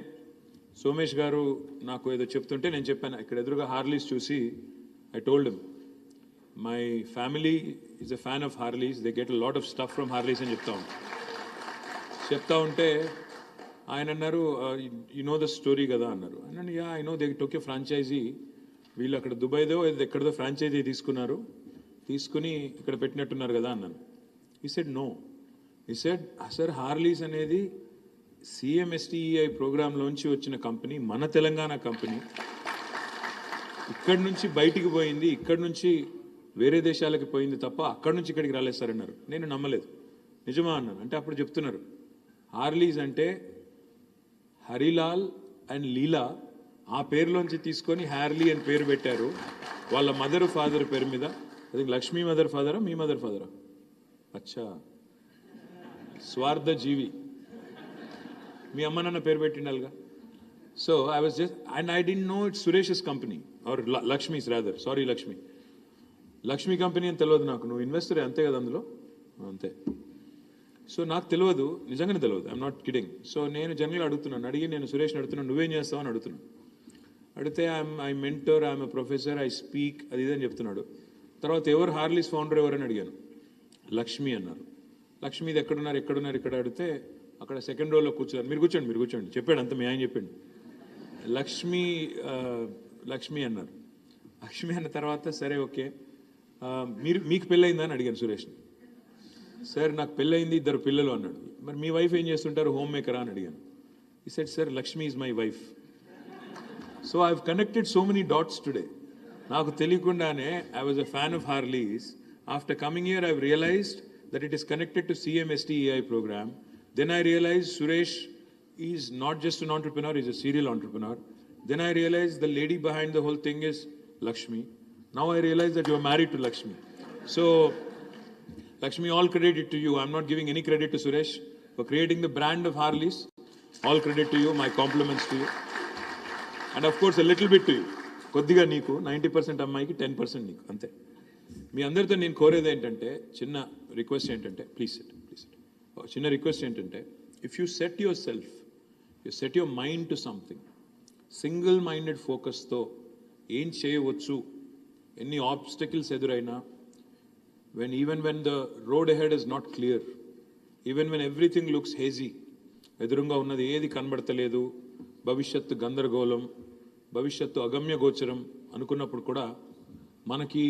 సోమేష్ గారు నాకు ఏదో చెప్తుంటే నేను చెప్పాను, ఇక్కడ ఎదురుగా హార్లీస్ చూసి I told him, my family is a fan of Harleys. They get a lot of stuff from Harleys అని చెప్తా ఉంటే ఆయన అన్నారు, యు నో ద స్టోరీ కదా అన్నారు. అన్నాను, yeah I know, they took a franchisee. వీళ్ళు అక్కడ దుబాయ్దో ఎక్కడదో ఫ్రాంచైజీ తీసుకుని ఇక్కడ పెట్టినట్టున్నారు కదా అన్నాను. ఈ సెడ్ నో. ఈ సెడ్ సార్, హార్లీస్ అనేది CMSTEI ప్రోగ్రాంలోంచి వచ్చిన కంపెనీ, మన తెలంగాణ కంపెనీ. ఇక్కడి నుంచి బయటికి పోయింది, ఇక్కడి నుంచి వేరే దేశాలకి పోయింది తప్ప అక్కడి నుంచి ఇక్కడికి రాలేదు సార్ అన్నారు. నేను నమ్మలేదు. నిజమా అన్నాను. అంటే అప్పుడు చెప్తున్నారు, హార్లీస్ అంటే హరిలాల్ అండ్ లీలా ఆ పేరులోంచి తీసుకొని హ్యార్లీ అని పేరు పెట్టారు వాళ్ళ మదర్ ఫాదర్ పేరు మీద. అది లక్ష్మీ మదర్ ఫాదరా, మీ మదర్ ఫాదరా? అచ్చా, స్వార్థ జీవి, మీ అమ్మ నాన్న పేరు పెట్టిండాలిగా. So I was just, and I didn't know it's Suresh's company or Lakshmi's rather, sorry Lakshmi company అని తెలియదు నాకు. నువ్వు ఇన్వెస్టర్ అంతే కదా అందులో, అంతే. సో నాకు తెలియదు, నిజంగానే తెలియదు, ఐఎమ్ నాట్ కిడింగ్. సో నేను జనరల్గా అడుగుతున్నాను, నేను సురేష్ని అడుగుతున్నాను, నువ్వేం చేస్తావు అని అడుగుతున్నాను. అడిగితే I mentor, I'm a professor, I speak, అది ఇదని చెప్తున్నాడు. తర్వాత ఎవరు హార్లీస్ ఫౌండర్ ఎవరని అడిగాను. లక్ష్మి అన్నారు. లక్ష్మి ఇది ఎక్కడున్నారు ఇక్కడ అడిగితే అక్కడ సెకండ్ రోలో కూర్చున్నారు. మీరు కూర్చోండి చెప్పాడు, అంత మీ ఆయన చెప్పండి. లక్ష్మి అన్నారు. లక్ష్మి అన్న తర్వాత సరే ఓకే, మీకు పెళ్ళయిందా అని అడిగాను సురేష్ని. సార్ నాకు పెళ్ళయింది, 2 పిల్లలు అన్నాడు. మరి మీ వైఫ్ ఏం చేస్తుంటారు, హోమ్ మేకరా అని అడిగాను. He said sir, Lakshmi is my wife. So I have connected so many dots today. నాకు తెలియకుండానే I was a fan of Harley's. After coming here I realized that it is connected to CMSTEI program. Then I realized Suresh is not just an entrepreneur, he's a serial entrepreneur. Then I realized the lady behind the whole thing is Lakshmi. Now I realize that you are married to Lakshmi. So Lakshmi, all credit to you. I'm not giving any credit to Suresh for creating the brand of Harleys. All credit to you, my compliments to you. And of course a little bit to you. కొద్దిగా నీకు 90% అమ్మాయికి 10% నీకు, అంతే. మీ అందరితో నేను కోరేది ఏంటంటే, చిన్న రిక్వెస్ట్ ఏంటంటే, ప్లీజ్ చిన్న రిక్వెస్ట్ ఏంటంటే, if you set your mind to something, single minded ఫోకస్తో ఏం చేయవచ్చు, ఎన్ని ఆబ్స్టకిల్స్ ఎదురైనా, even when the road ahead is not clear, even when everything looks hazy, ఎదురుగా ఉన్నది ఏది కనబడతలేదు, భవిష్యత్తు గందరగోళం, భవిష్యత్తు అగమ్య గోచరం అనుకున్నప్పుడు కూడా మనకి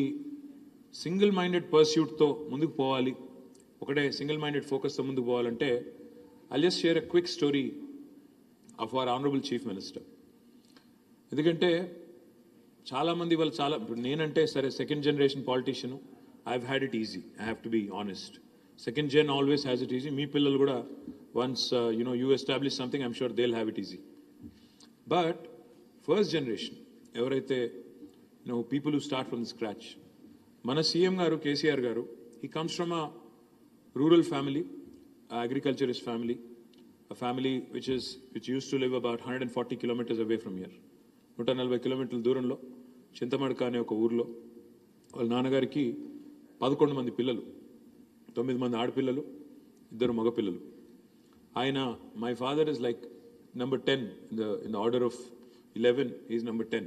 సింగిల్ మైండెడ్ పర్స్యూట్తో ముందుకు పోవాలి, ఒకటే సింగిల్ మైండెడ్ ఫోకస్తో ముందుకు పోవాలంటే, I just share a quick story of our honourable chief minister. ఎందుకంటే చాలామంది వాళ్ళు ఇప్పుడు నేనంటే సరే second generation politician, I've had it easy. I have to be honest. Second gen always has it easy. Me pillalu kuda, once you establish something, I'm sure they'll have it easy. But first generation, evaraithe people who start from the scratch. Mana CM garu, KCR garu, he comes from a rural family, agriculturist family, a family which used to live about 140 kilometers away from here. 140 kilometers దూరంలో చింతమడక అనే ఒక ఊర్లో వాళ్ళ నాన్నగారికి 11 మంది పిల్లలు, 9 మంది ఆడపిల్లలు, 2 మగపిల్లలు. ఆయన, my father is like number 10 in the order of 11, is number 10,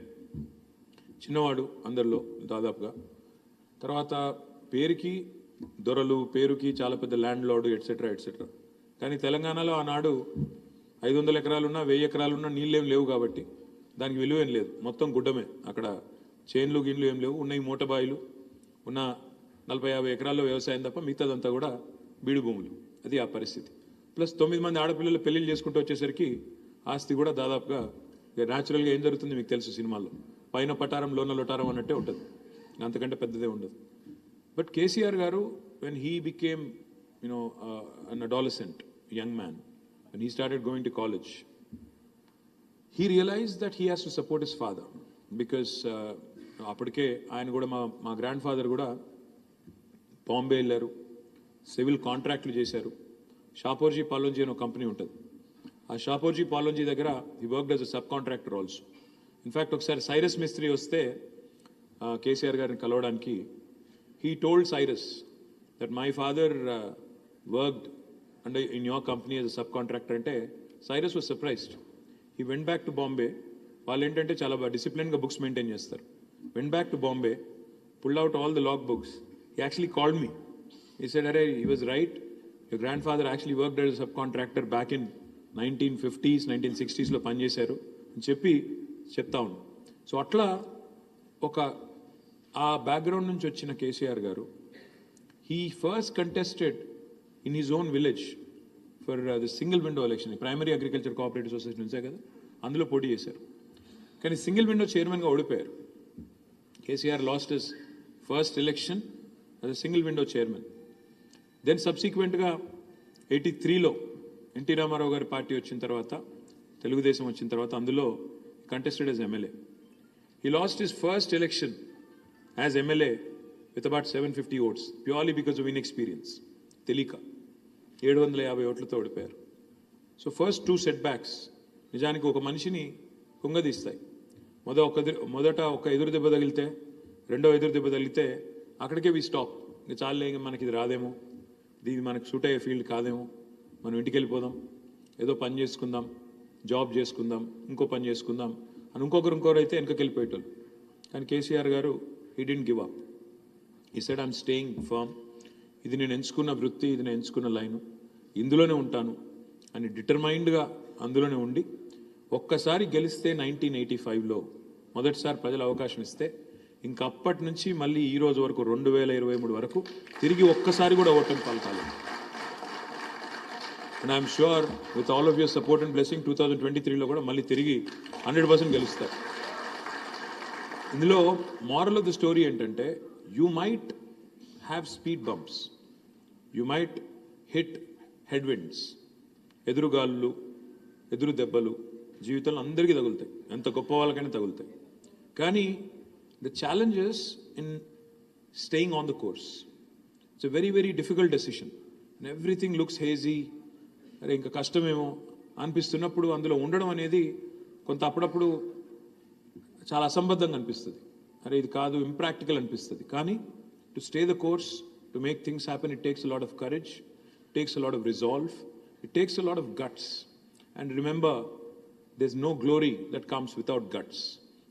చిన్నవాడు అందరిలో దాదాపుగా. తర్వాత పేరుకి దొరలు పేరుకి చాలా పెద్ద ల్యాండ్ లార్డు ఎట్సెట్రా ఎట్సెట్రా. కానీ తెలంగాణలో ఆనాడు 500 ఎకరాలున్నా 1000 ఎకరాలున్నా నీళ్ళేం లేవు కాబట్టి దానికి విలువ ఏం లేదు, మొత్తం గుడ్డమే. అక్కడ చేన్లు గిన్లు ఏం లేవు, ఉన్న ఈ మూటబాయిలు ఉన్న 40-50 ఎకరాల్లో వ్యవసాయం తప్ప మిగతాదంతా కూడా బీడు భూములు. అది ఆ పరిస్థితి. ప్లస్ 9 మంది ఆడపిల్లలు పెళ్లిళ్ళు చేసుకుంటూ వచ్చేసరికి ఆస్తి కూడా దాదాపుగా న్యాచురల్గా ఏం జరుగుతుంది మీకు తెలుసు, సినిమాల్లో పైన పటారం లోన లొటారం అన్నట్టే ఉంటుంది, అంతకంటే పెద్దదే ఉండదు. బట్ కేసీఆర్ గారు when he became an adolescent young man, when he started going to college, he realized that he has to support his father because అప్పటికే ఆయన కూడా మా గ్రాండ్ ఫాదర్ కూడా బాంబే వెళ్ళారు, సివిల్ కాంట్రాక్ట్లు చేశారు. షాపోర్జీ పాలోంజీ అనే ఒక కంపెనీ ఉంటుంది, ఆ షాపోర్జీ పాలోంజీ దగ్గర he worked as a sub contractor also. In fact ఒకసారి సైరస్ మిస్త్రీ వస్తే కేసీఆర్ గారిని కలవడానికి, he told Cyrus that my father worked in your company as a subcontractor. Ante Cyrus was surprised. He went back to Bombay. వాళ్ళు ఏంటంటే చాలా డిసిప్లిన్గా books maintain చేస్తారు. Went back to Bombay, pulled out all the log books. He actually called me. He said, "Arey, he was right. Your grandfather actually worked as a subcontractor back in 1950s, 1960s లో పనిచేశారు" అని చెప్తా ఉన్నాను. So అట్లా ఒక ఆ background నుంచి వచ్చిన కేసీఆర్ గారు he first contested in his own village for the single window election. Primary agriculture cooperative society నుంచే కదా, అందులో పోటీ చేశారు. కానీ సింగిల్ విండో చైర్మన్గా ఓడిపోయారు. KCR lost his first election as a single window chairman. Then సబ్సిక్వెంట్గా 83లో ఎన్టీ రామారావు గారి పార్టీ వచ్చిన తర్వాత, తెలుగుదేశం వచ్చిన తర్వాత అందులో contested as MLA. He lost his first election as MLA with about 750 votes purely because of inexperience. తెలియక 750 ఓట్లతో ఓడిపోయారు. సో ఫస్ట్ 2 సెట్ బ్యాక్స్ నిజానికి ఒక మనిషిని కుంగదీస్తాయి. మొదట ఒక ఎదురు దెబ్బ తగిలితే, రెండో ఎదురు దెబ్బ తగిలితే అక్కడికే వి స్టాప్. ఇంకా చాలే, ఇంకా మనకి ఇది రాదేమో, ఇది మనకు సూట్ అయ్యే ఫీల్డ్ కాదేమో, మనం ఇంటికి వెళ్ళిపోదాం, ఏదో పని చేసుకుందాం, జాబ్ చేసుకుందాం, ఇంకో పని చేసుకుందాం అని ఇంకొకరు అయితే వెనకకి వెళ్ళిపోయేటోళ్ళు. కానీ కేసీఆర్ గారు he didn't give up. He said, I'm staying firm. ఇది నేను ఎంచుకున్న వృత్తి, ఇది నేను ఎంచుకున్న లైను, ఇందులోనే ఉంటాను అని డిటర్మైన్డ్గా అందులోనే ఉండి ఒక్కసారి గెలిస్తే 1985లో మొదటిసారి ప్రజలు అవకాశం ఇస్తే ఇంకా అప్పటి నుంచి మళ్ళీ ఈ రోజు వరకు 2023 వరకు తిరిగి ఒక్కసారి కూడా ఓటమి పాల్కాలేదు. And I'm sure with all of your support and blessing 2023లో కూడా మళ్ళీ తిరిగి 100% గెలుస్తారు. ఇందులో మారల్ ఆఫ్ ద స్టోరీ ఏంటంటే, you might have speed bumps, you might hit head winds, ఎదురుగాళ్ళు, ఎదురు దెబ్బలు జీవితంలో అందరికీ తగులుతాయి, ఎంత గొప్ప వాళ్ళకైనా తగులుతాయి. కానీ the challenges in staying on the course, it's a very very difficult decision. Everything looks hazy, అరే ఇంకా కష్టమేమో అనిపిస్తున్నప్పుడు అందులో ఉండడం అనేది కొంత అప్పుడప్పుడు చాలా అసంబద్ధంగా అనిపిస్తుంది. అరే ఇది కాదు, ఇంప్రాక్టికల్ అనిపిస్తుంది. కానీ to stay the course, to make things happen, it takes a lot of courage, it takes a lot of resolve, it takes a lot of guts. And remember, there's no glory that comes without guts,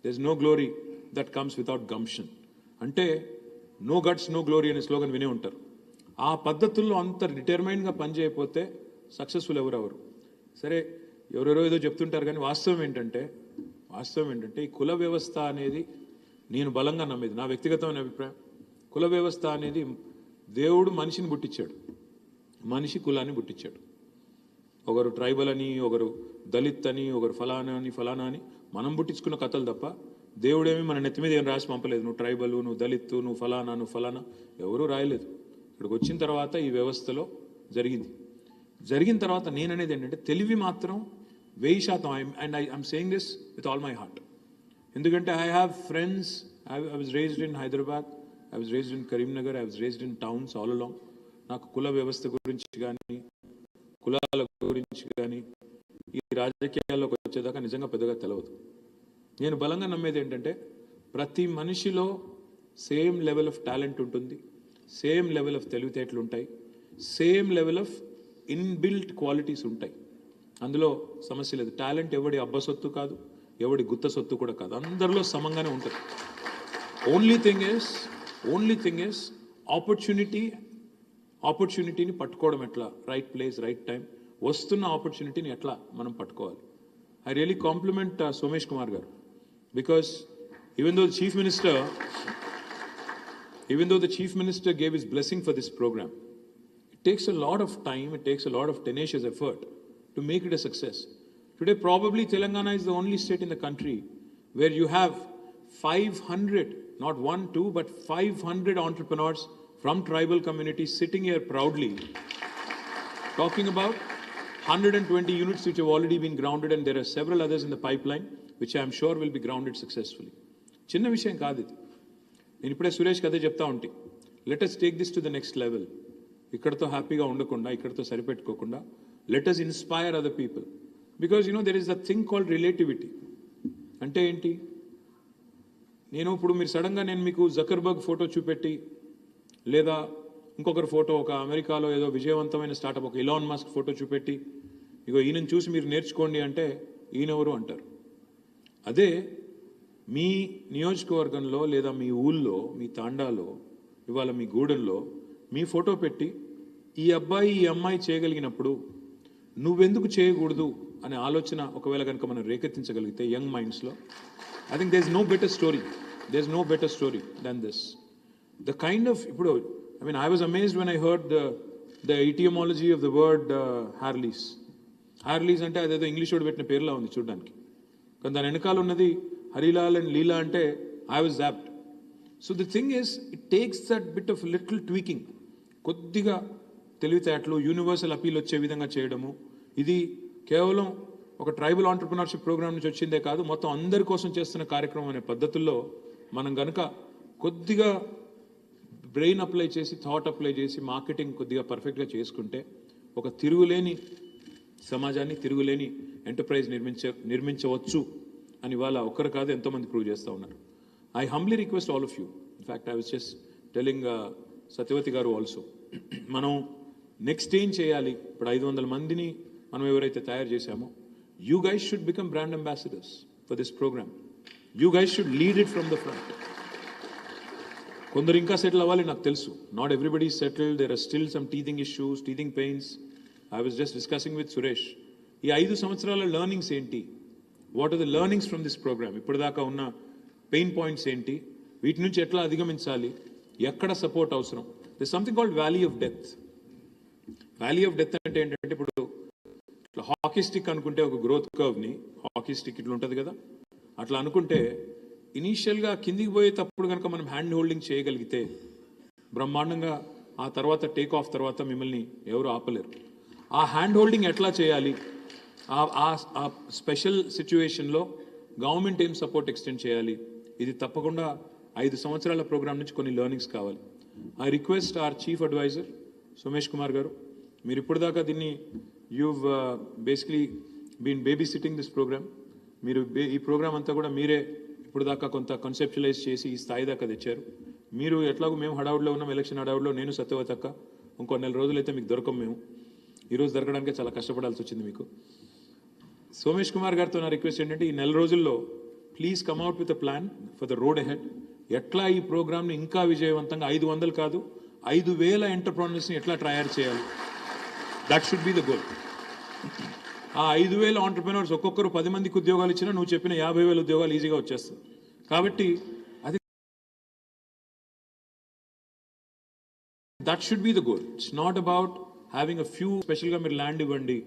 there's no glory that comes without gumption. అంటే no guts no glory అనే slogan వినే ఉంటారు. ఆ పద్ధతుల్లో అంత డిటర్మైన్డ్గా పనిచేయకపోతే successful ఎవరెవరు. సరే ఎవరెవరో ఏదో చెప్తుంటారు, కానీ వాస్తవం ఏంటంటే ఈ కుల వ్యవస్థ అనేది నేను బలంగా నమ్మేది, నా వ్యక్తిగతమైన అభిప్రాయం. కుల వ్యవస్థ అనేది దేవుడు మనిషిని పుట్టించాడు, మనిషి కులాన్ని పుట్టించాడు. ఒకరు ట్రైబల్ అని, ఒకరు దళిత్ అని, ఒకరు ఫలానా అని మనం పుట్టించుకున్న కథలు తప్ప దేవుడేమి మన నెత్తి మీద ఏం రాసి పంపలేదు. నువ్వు ట్రైబల్, నువ్వు దళిత్, నువ్వు ఫలానా ఎవరూ రాయలేదు. ఇక్కడికి వచ్చిన తర్వాత ఈ వ్యవస్థలో జరిగిన తర్వాత నేననేది ఏంటంటే, తెలివి మాత్రం 1000%. And I'm saying this with all my heart. ఎందుకంటే I have friends, I was raised in Hyderabad, I was raised in Karimnagar, I was raised in towns all along. నాకు కుల వ్యవస్థ గురించి కానీ, కులాల గురించి కానీ, ఈ రాజకీయాల్లోకి వచ్చేదాకా నిజంగా పెద్దగా తెలియదు. నేను బలంగా నమ్మేది ఏంటంటే, ప్రతి మనిషిలో సేమ్ లెవెల్ ఆఫ్ టాలెంట్ ఉంటుంది, సేమ్ లెవెల్ ఆఫ్ తెలివితేటలు ఉంటాయి, same level of inbuilt qualities ఉంటాయి. అందులో సమస్య లేదు. టాలెంట్ ఎవడి అబ్బ సొత్తు కాదు, ఎవడి గుత్త సొత్తు కూడా కాదు, అందరిలో సమంగానే ఉంటుంది. ఓన్లీ థింగ్ ఇస్ ఆపర్చునిటీ ఆపర్చునిటీని పట్టుకోవడం ఎట్లా, రైట్ ప్లేస్ రైట్ టైం, వస్తున్న ఆపర్చునిటీని ఎట్లా మనం పట్టుకోవాలి. I really compliment Somesh Kumar గారు, because even though the chief minister gave his blessing for this program, it takes a lot of time, it takes a lot of tenacious effort to make it a success. Today probably Telangana is the only state in the country where you have 500, not 1 2 but 500 entrepreneurs from tribal communities sitting here proudly talking about 120 units which have already been grounded, and there are several others in the pipeline which I am sure will be grounded successfully. చిన్న విషయం కాదు ఇది. నేను ఇప్పుడే సురేష్ కదే చెప్తా ఉంటే, let us take this to the next level. ఇక్కడతో హ్యాపీగా ఉండకుండా, ఇక్కడతో సరిపెట్టుకోకుండా, let us inspire other people. Because there is the thing called relativity. అంటే ఏంటి? నేను ఇప్పుడు మీరు సడన్గా నేను మీకు జకర్బర్గ్ ఫోటో చూపెట్టి, లేదా ఇంకొకరి ఫోటో, ఒక అమెరికాలో ఏదో విజయవంతమైన స్టార్టప్ ఒక ఇలాన్ మస్క్ ఫోటో చూపెట్టి, ఇగో ఈయనను చూసి మీరు నేర్చుకోండి అంటే ఈయనెవరు అంటారు. అదే మీ నియోజకవర్గంలో లేదా మీ ఊళ్ళో, మీ తాండాలో, ఇవాళ మీ గూడెంలో మీ ఫోటో పెట్టి ఈ అబ్బాయి ఈ అమ్మాయి చేయగలిగినప్పుడు నువ్వెందుకు చేయకూడదు అనే ఆలోచన ఒకవేళ కనుక మనం రేకెత్తించగలిగితే యంగ్ మైండ్స్లో, I think there is no better story then this. The kind of ఇప్పుడు I was amazed when I heard the etymology of the word Harleys. Harleys అంటే అదేదో ఇంగ్లీష్ వర్డ్ పెట్టిన పేరులా ఉంది చూడడానికి, కానీ దాని వెనకాల ఉన్నది హరిలాల్ అండ్ లీలా అంటే I was zapped. So the thing is, it takes that bit of little tweaking, కొద్దిగా తెలివితేటలు, యూనివర్సల్ అపీల్ వచ్చే విధంగా చేయడము. ఇది కేవలం ఒక ట్రైబల్ ఆంటర్ప్రినర్షిప్ ప్రోగ్రామ్ నుంచి వచ్చిందే కాదు, మొత్తం అందరి కోసం చేస్తున్న కార్యక్రమం అనే పద్ధతుల్లో మనం గనక కొద్దిగా బ్రెయిన్ అప్లై చేసి, థాట్ అప్లై చేసి, మార్కెటింగ్ కొద్దిగా పర్ఫెక్ట్గా చేసుకుంటే ఒక తిరుగులేని సమాజాన్ని, తిరుగులేని ఎంటర్ప్రైజ్ నిర్మించవచ్చు అని వాళ్ళ ఒక్కరు కాదు ఎంతోమంది ప్రూవ్ చేస్తూ ఉన్నారు. I humbly request all of you, in fact I was just telling Satyavathi garu also, మనం నెక్స్ట్ ఏం చేయాలి? ఇప్పుడు 500 మందిని మనం ఎవరైతే తయారు చేశామో, you guys should become brand ambassadors for this programme. You guys should lead it from the front. కొందరు ఇంకా సెటిల్ అవ్వాలి, నాకు తెలుసు. Not everybody settle, there are still some teething issues, teething pains. I was just discussing with Suresh, ఈ 5 సంవత్సరాల learnings ఏంటి, what are the learnings from this programme, ఇప్పటిదాకా ఉన్న పెయిన్ పాయింట్స్ ఏంటి, వీటి నుంచి ఎట్లా అధిగమించాలి, ఎక్కడ సపోర్ట్ అవసరం. This something called valley of death. Valley of death అంటే ఏంటంటే, ఇప్పుడు హాకీ స్టిక్ అనుకుంటే ఒక గ్రోత్ కర్వ్ని, హాకీ స్టిక్ ఇట్లా ఉంటుంది కదా, అట్లా అనుకుంటే ఇనీషియల్గా కిందికి పోయేటప్పుడు కనుక మనం హ్యాండ్ హోల్డింగ్ చేయగలిగితే బ్రహ్మాండంగా, ఆ తర్వాత టేక్ ఆఫ్ తర్వాత మిమ్మల్ని ఎవరు ఆపలేరు. ఆ హ్యాండ్ హోల్డింగ్ ఎట్లా చేయాలి, ఆ స్పెషల్ సిచ్యువేషన్లో గవర్నమెంట్ ఏం సపోర్ట్ ఎక్స్టెండ్ చేయాలి, ఇది తప్పకుండా 5 సంవత్సరాల ప్రోగ్రామ్ నుంచి కొన్ని లెర్నింగ్స్ కావాలి. I request our chief adviser Somesh Kumar garu, మీరు ఇప్పుడు దాకా దీన్ని you've basically been babysitting this program. మీరు ఈ ప్రోగ్రామ్ అంతా కూడా మీరే ఇప్పుడు దాకా కొంత కన్సెప్చువలైజ్ చేసి ఈ స్థాయి దాకా తెచ్చారు. మీరు ఎట్లాగో మేము హడావుడిలో ఉన్నాం, ఎలక్షన్ హడావుడిలో, నేను సత్యవతక్క, ఇంకో 4 రోజులైతే మీకు దొరకం. మేము ఈరోజు దొరకడానికే చాలా కష్టపడాల్సి వచ్చింది మీకు. సోమేష్ కుమార్ గారితో నా రిక్వెస్ట్ ఏంటంటే, ఈ 4 రోజుల్లో please come out with a plan for the road ahead. ఎట్లా ఈ ప్రోగ్రామ్ని ఇంకా విజయవంతంగా 500 కాదు 5,000 ఎంటర్ప్రెన్యూర్స్ని ఎట్లా తయారు చేయాలి, that should be the goal. ఆ 5,000 ఆంటర్ప్రెన్యూర్స్ ఒక్కొక్కరు 10 మందికి ఉద్యోగాలు ఇచ్చినా నువ్వు చెప్పిన 50,000 ఉద్యోగాలు ఈజీగా వచ్చేస్తుంది. కాబట్టి అది that should be the goal. It's not about having a few. స్పెషల్గా మీరు ల్యాండ్ ఇవ్వండి,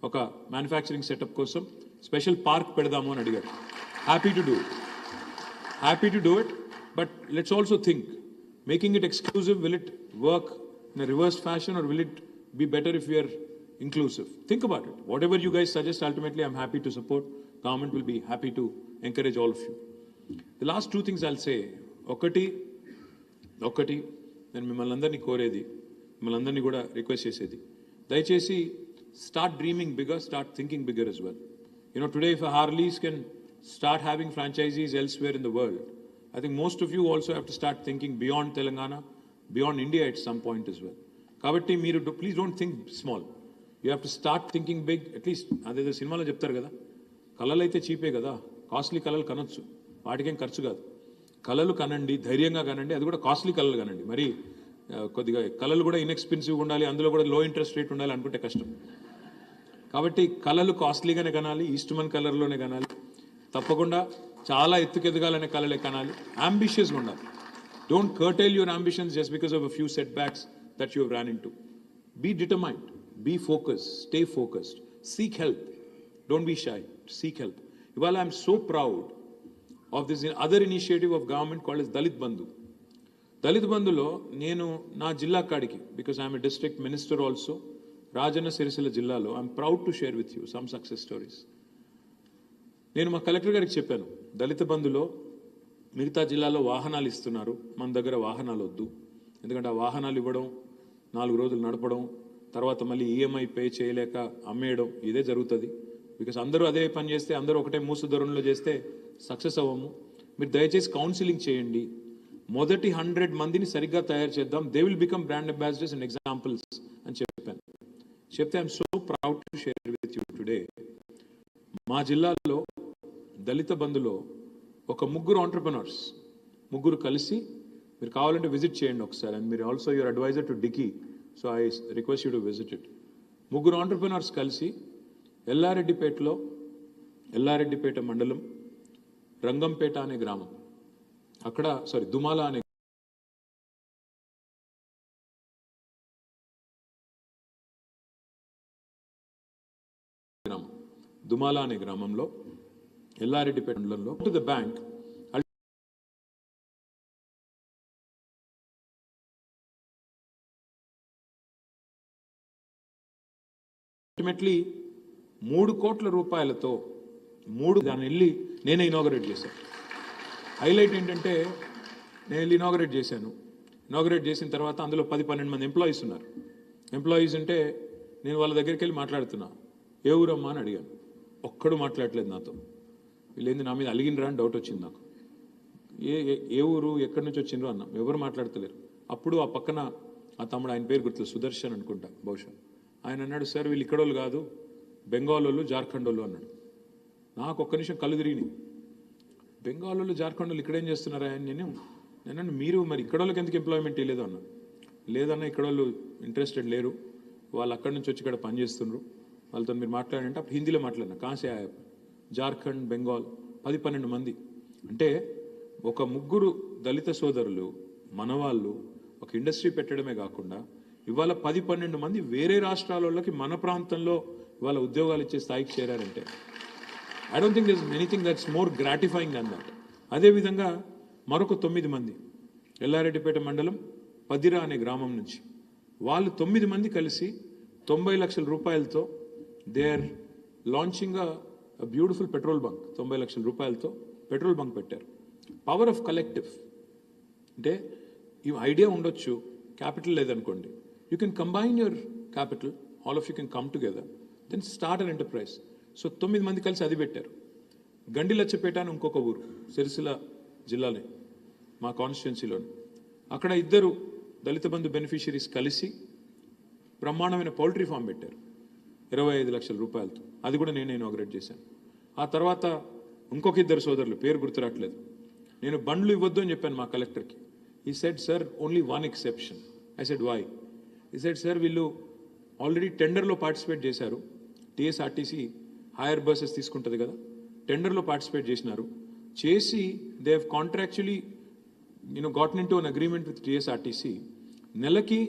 ఒక మ్యానుఫ్యాక్చరింగ్ సెటప్ కోసం స్పెషల్ పార్క్ పెడదాము అని అడిగారు. Happy to do it, but let's also think, making it exclusive, will it work in a reverse fashion are will it be better if we are inclusive? Think about it. Whatever you guys suggest, ultimately I'm happy to support. Government will be happy to encourage all of you. The last 2 things I'll say. ఒకటి నేను మిమ్మల్ని అందరినీ కోరేది, మిమ్మల్ని అందరినీ కూడా request చేసేది, దయచేసి start dreaming bigger, start thinking bigger as well. Today if Harleys can start having franchisees elsewhere in the world, I think most of you also have to start thinking beyond Telangana, beyond India at some point as well. కాబట్టి మీరు please don't think small, you have to start thinking big. At least అదేదో సినిమాలో చెప్తారు కదా, కళలు అయితే చీపే కదా, costly కళలు కనొచ్చు, వాటికేం ఖర్చు కాదు. కళలు కనండి, ధైర్యంగా కనండి, అది కూడా కాస్ట్లీ కళలు కనండి. మరి కొద్దిగా కళలు కూడా ఇన్ఎక్స్పెన్సివ్గా ఉండాలి, అందులో కూడా లో ఇంట్రెస్ట్ రేట్ ఉండాలి అనుకుంటే కష్టం. కాబట్టి కళలు కాస్ట్లీగానే కనాలి, ఈస్ట్మన్ కలర్లోనే కనాలి, తప్పకుండా చాలా ఎత్తుకెదగాలనే కళలే కనాలి, అంబిషియస్గా ఉండాలి. Don't curtail your ambitions just because of a few setbacks that you run into. Be determined, be focused, stay focused, seek help, don't be shy, seek help. ఇవాళ I'm so proud of this other initiative of government called as Dalit Bandhu. Dalit బంధులో నేను నా జిల్లా కాడికి, because I'm a district minister also, Rajanna Sircilla జిల్లాలో I'm proud to share with you some success stories. నేను మా collector గారికి చెప్పాను, దళిత బంధులో మిగతా జిల్లాలో వాహనాలు ఇస్తున్నారు, మన దగ్గర వాహనాలు వద్దు, ఎందుకంటే ఆ వాహనాలు ఇవ్వడం, 4 రోజులు నడపడం, తర్వాత మళ్ళీ ఈఎంఐ పే చేయలేక అమ్మేయడం, ఇదే జరుగుతుంది. బికాస్ అందరూ అదే పని చేస్తే, అందరూ ఒకటే మూసు ధోరణిలో చేస్తే సక్సెస్ అవ్వము. మీరు దయచేసి కౌన్సిలింగ్ చేయండి, మొదటి 100 మందిని సరిగ్గా తయారు చేద్దాం, they will become brand ambassadors and examples అని చెప్పాను. చెప్తే I'm so proud to share with you today, మా జిల్లాలో దళిత బంధులో ఒక 3 ఆంటర్ప్రినర్స్, 3 కలిసి, మీరు కావాలంటే విజిట్ చేయండి ఒకసారి, అండ్ మీరు also your adviser to DICCI, so I request you to visit it. 3 entrepreneurs కలిసి ఎల్లారెడ్డిపేట మండలం రంగంపేట అనే గ్రామం, అక్కడ దుమాల అనే గ్రామం, దుమాల అనే గ్రామంలో ఎల్లారెడ్డిపేట మండలంలో టు ద బ్యాంక్ అల్టిమేట్లీ 3 కోట్ల రూపాయలతో దాన్ని వెళ్ళి నేనే ఇనాగరేట్ చేశాను. హైలైట్ ఏంటంటే, నేను వెళ్ళి ఇనాగరేట్ చేశాను. ఇనాగరేట్ చేసిన తర్వాత అందులో 10-12 మంది ఎంప్లాయీస్ ఉన్నారు. ఎంప్లాయీస్ ఉంటే నేను వాళ్ళ దగ్గరికి వెళ్ళి మాట్లాడుతున్నా, ఏ ఊరమ్మా అని అడిగాను. ఒక్కడు మాట్లాడలేదు నాతో. వీళ్ళేంది నా మీద అలిగినరా అని డౌట్ వచ్చింది నాకు. ఏ ఊరు, ఎక్కడి నుంచి వచ్చిండ్రు అన్నా, ఎవరు మాట్లాడతలేరు. అప్పుడు ఆ పక్కన ఆ తమ్ముడు, ఆయన పేరు గుర్తులేదు, సుదర్శన్ అనుకుంటా బహుశా, ఆయన అన్నాడు, సార్ వీళ్ళు ఇక్కడ వాళ్ళు కాదు, బెంగాల్ వాళ్ళు, జార్ఖండ్ వాళ్ళు అన్నాడు. నాకు ఒక్క నిమిషం కళ్ళు తిరిగినాయి. బెంగాల్ వాళ్ళు, జార్ఖండ్ వాళ్ళు ఇక్కడేం చేస్తున్నారా అని నేను మీరు మరి ఇక్కడ వాళ్ళకి ఎందుకు ఎంప్లాయ్మెంట్ ఇవ్వలేదు అన్నా. లేదన్నా, ఇక్కడ వాళ్ళు ఇంట్రెస్టెడ్ లేరు, వాళ్ళు అక్కడి నుంచి వచ్చి ఇక్కడ పనిచేస్తున్నారు, వాళ్ళతో మీరు మాట్లాడంటే అప్పుడు హిందీలో మాట్లాడినా. కాసే జార్ఖండ్, బెంగాల్ 10-12 మంది. అంటే ఒక 3 దళిత సోదరులు మనవాళ్ళు ఒక ఇండస్ట్రీ పెట్టడమే కాకుండా ఇవాళ 10-12 మంది వేరే రాష్ట్రాల వాళ్ళకి మన ప్రాంతంలో ఇవాళ ఉద్యోగాలు ఇచ్చే స్థాయికి చేరారంటే I don't think this anything that's more gratifying than that. అదేవిధంగా మరొక 9 మంది ఎల్లారెడ్డిపేట మండలం పదిరా అనే గ్రామం నుంచి, వాళ్ళు 9 మంది కలిసి 90 లక్షల రూపాయలతో they are launching a beautiful petrol bunk. 90 లక్షల రూపాయలతో పెట్రోల్ బంక్ పెట్టారు. పవర్ ఆఫ్ కలెక్టివ్ అంటే ఈ ఐడియా ఉండొచ్చు, క్యాపిటల్ లేదనుకోండి, you can combine your capital, all of you can come together, then start an enterprise. So 9 మంది కలిసి అది పెట్టారు. గండిలచ్చపేట అని ఇంకొక ఊరు సిరిసిల్ల జిల్లాలో, మా కాన్స్టిట్యున్సీలోని, అక్కడ 2 దళిత బంధు బెనిఫిషరీస్ కలిసి బ్రహ్మాండమైన పౌల్ట్రీ ఫామ్ పెట్టారు 25 లక్షల రూపాయలతో. అది కూడా నేనే ఇనాగరేట్ చేశాను. ఆ తర్వాత ఇంకొక 2 సోదరులు, పేరు గుర్తురాట్లేదు, నేను బండ్లు ఇవ్వద్దు అని చెప్పాను మా కలెక్టర్కి. He said, sir only 1 exception. I said why? He said, sir వీళ్ళు ఆల్రెడీ టెండర్లో పార్టిసిపేట్ చేశారు, టీఎస్ఆర్టీసీ హైయర్ బస్సెస్ తీసుకుంటుంది కదా, టెండర్లో పార్టిసిపేట్ చేసినారు, చేసి they have contractually gotten into an agreement with TSRTC, నెలకి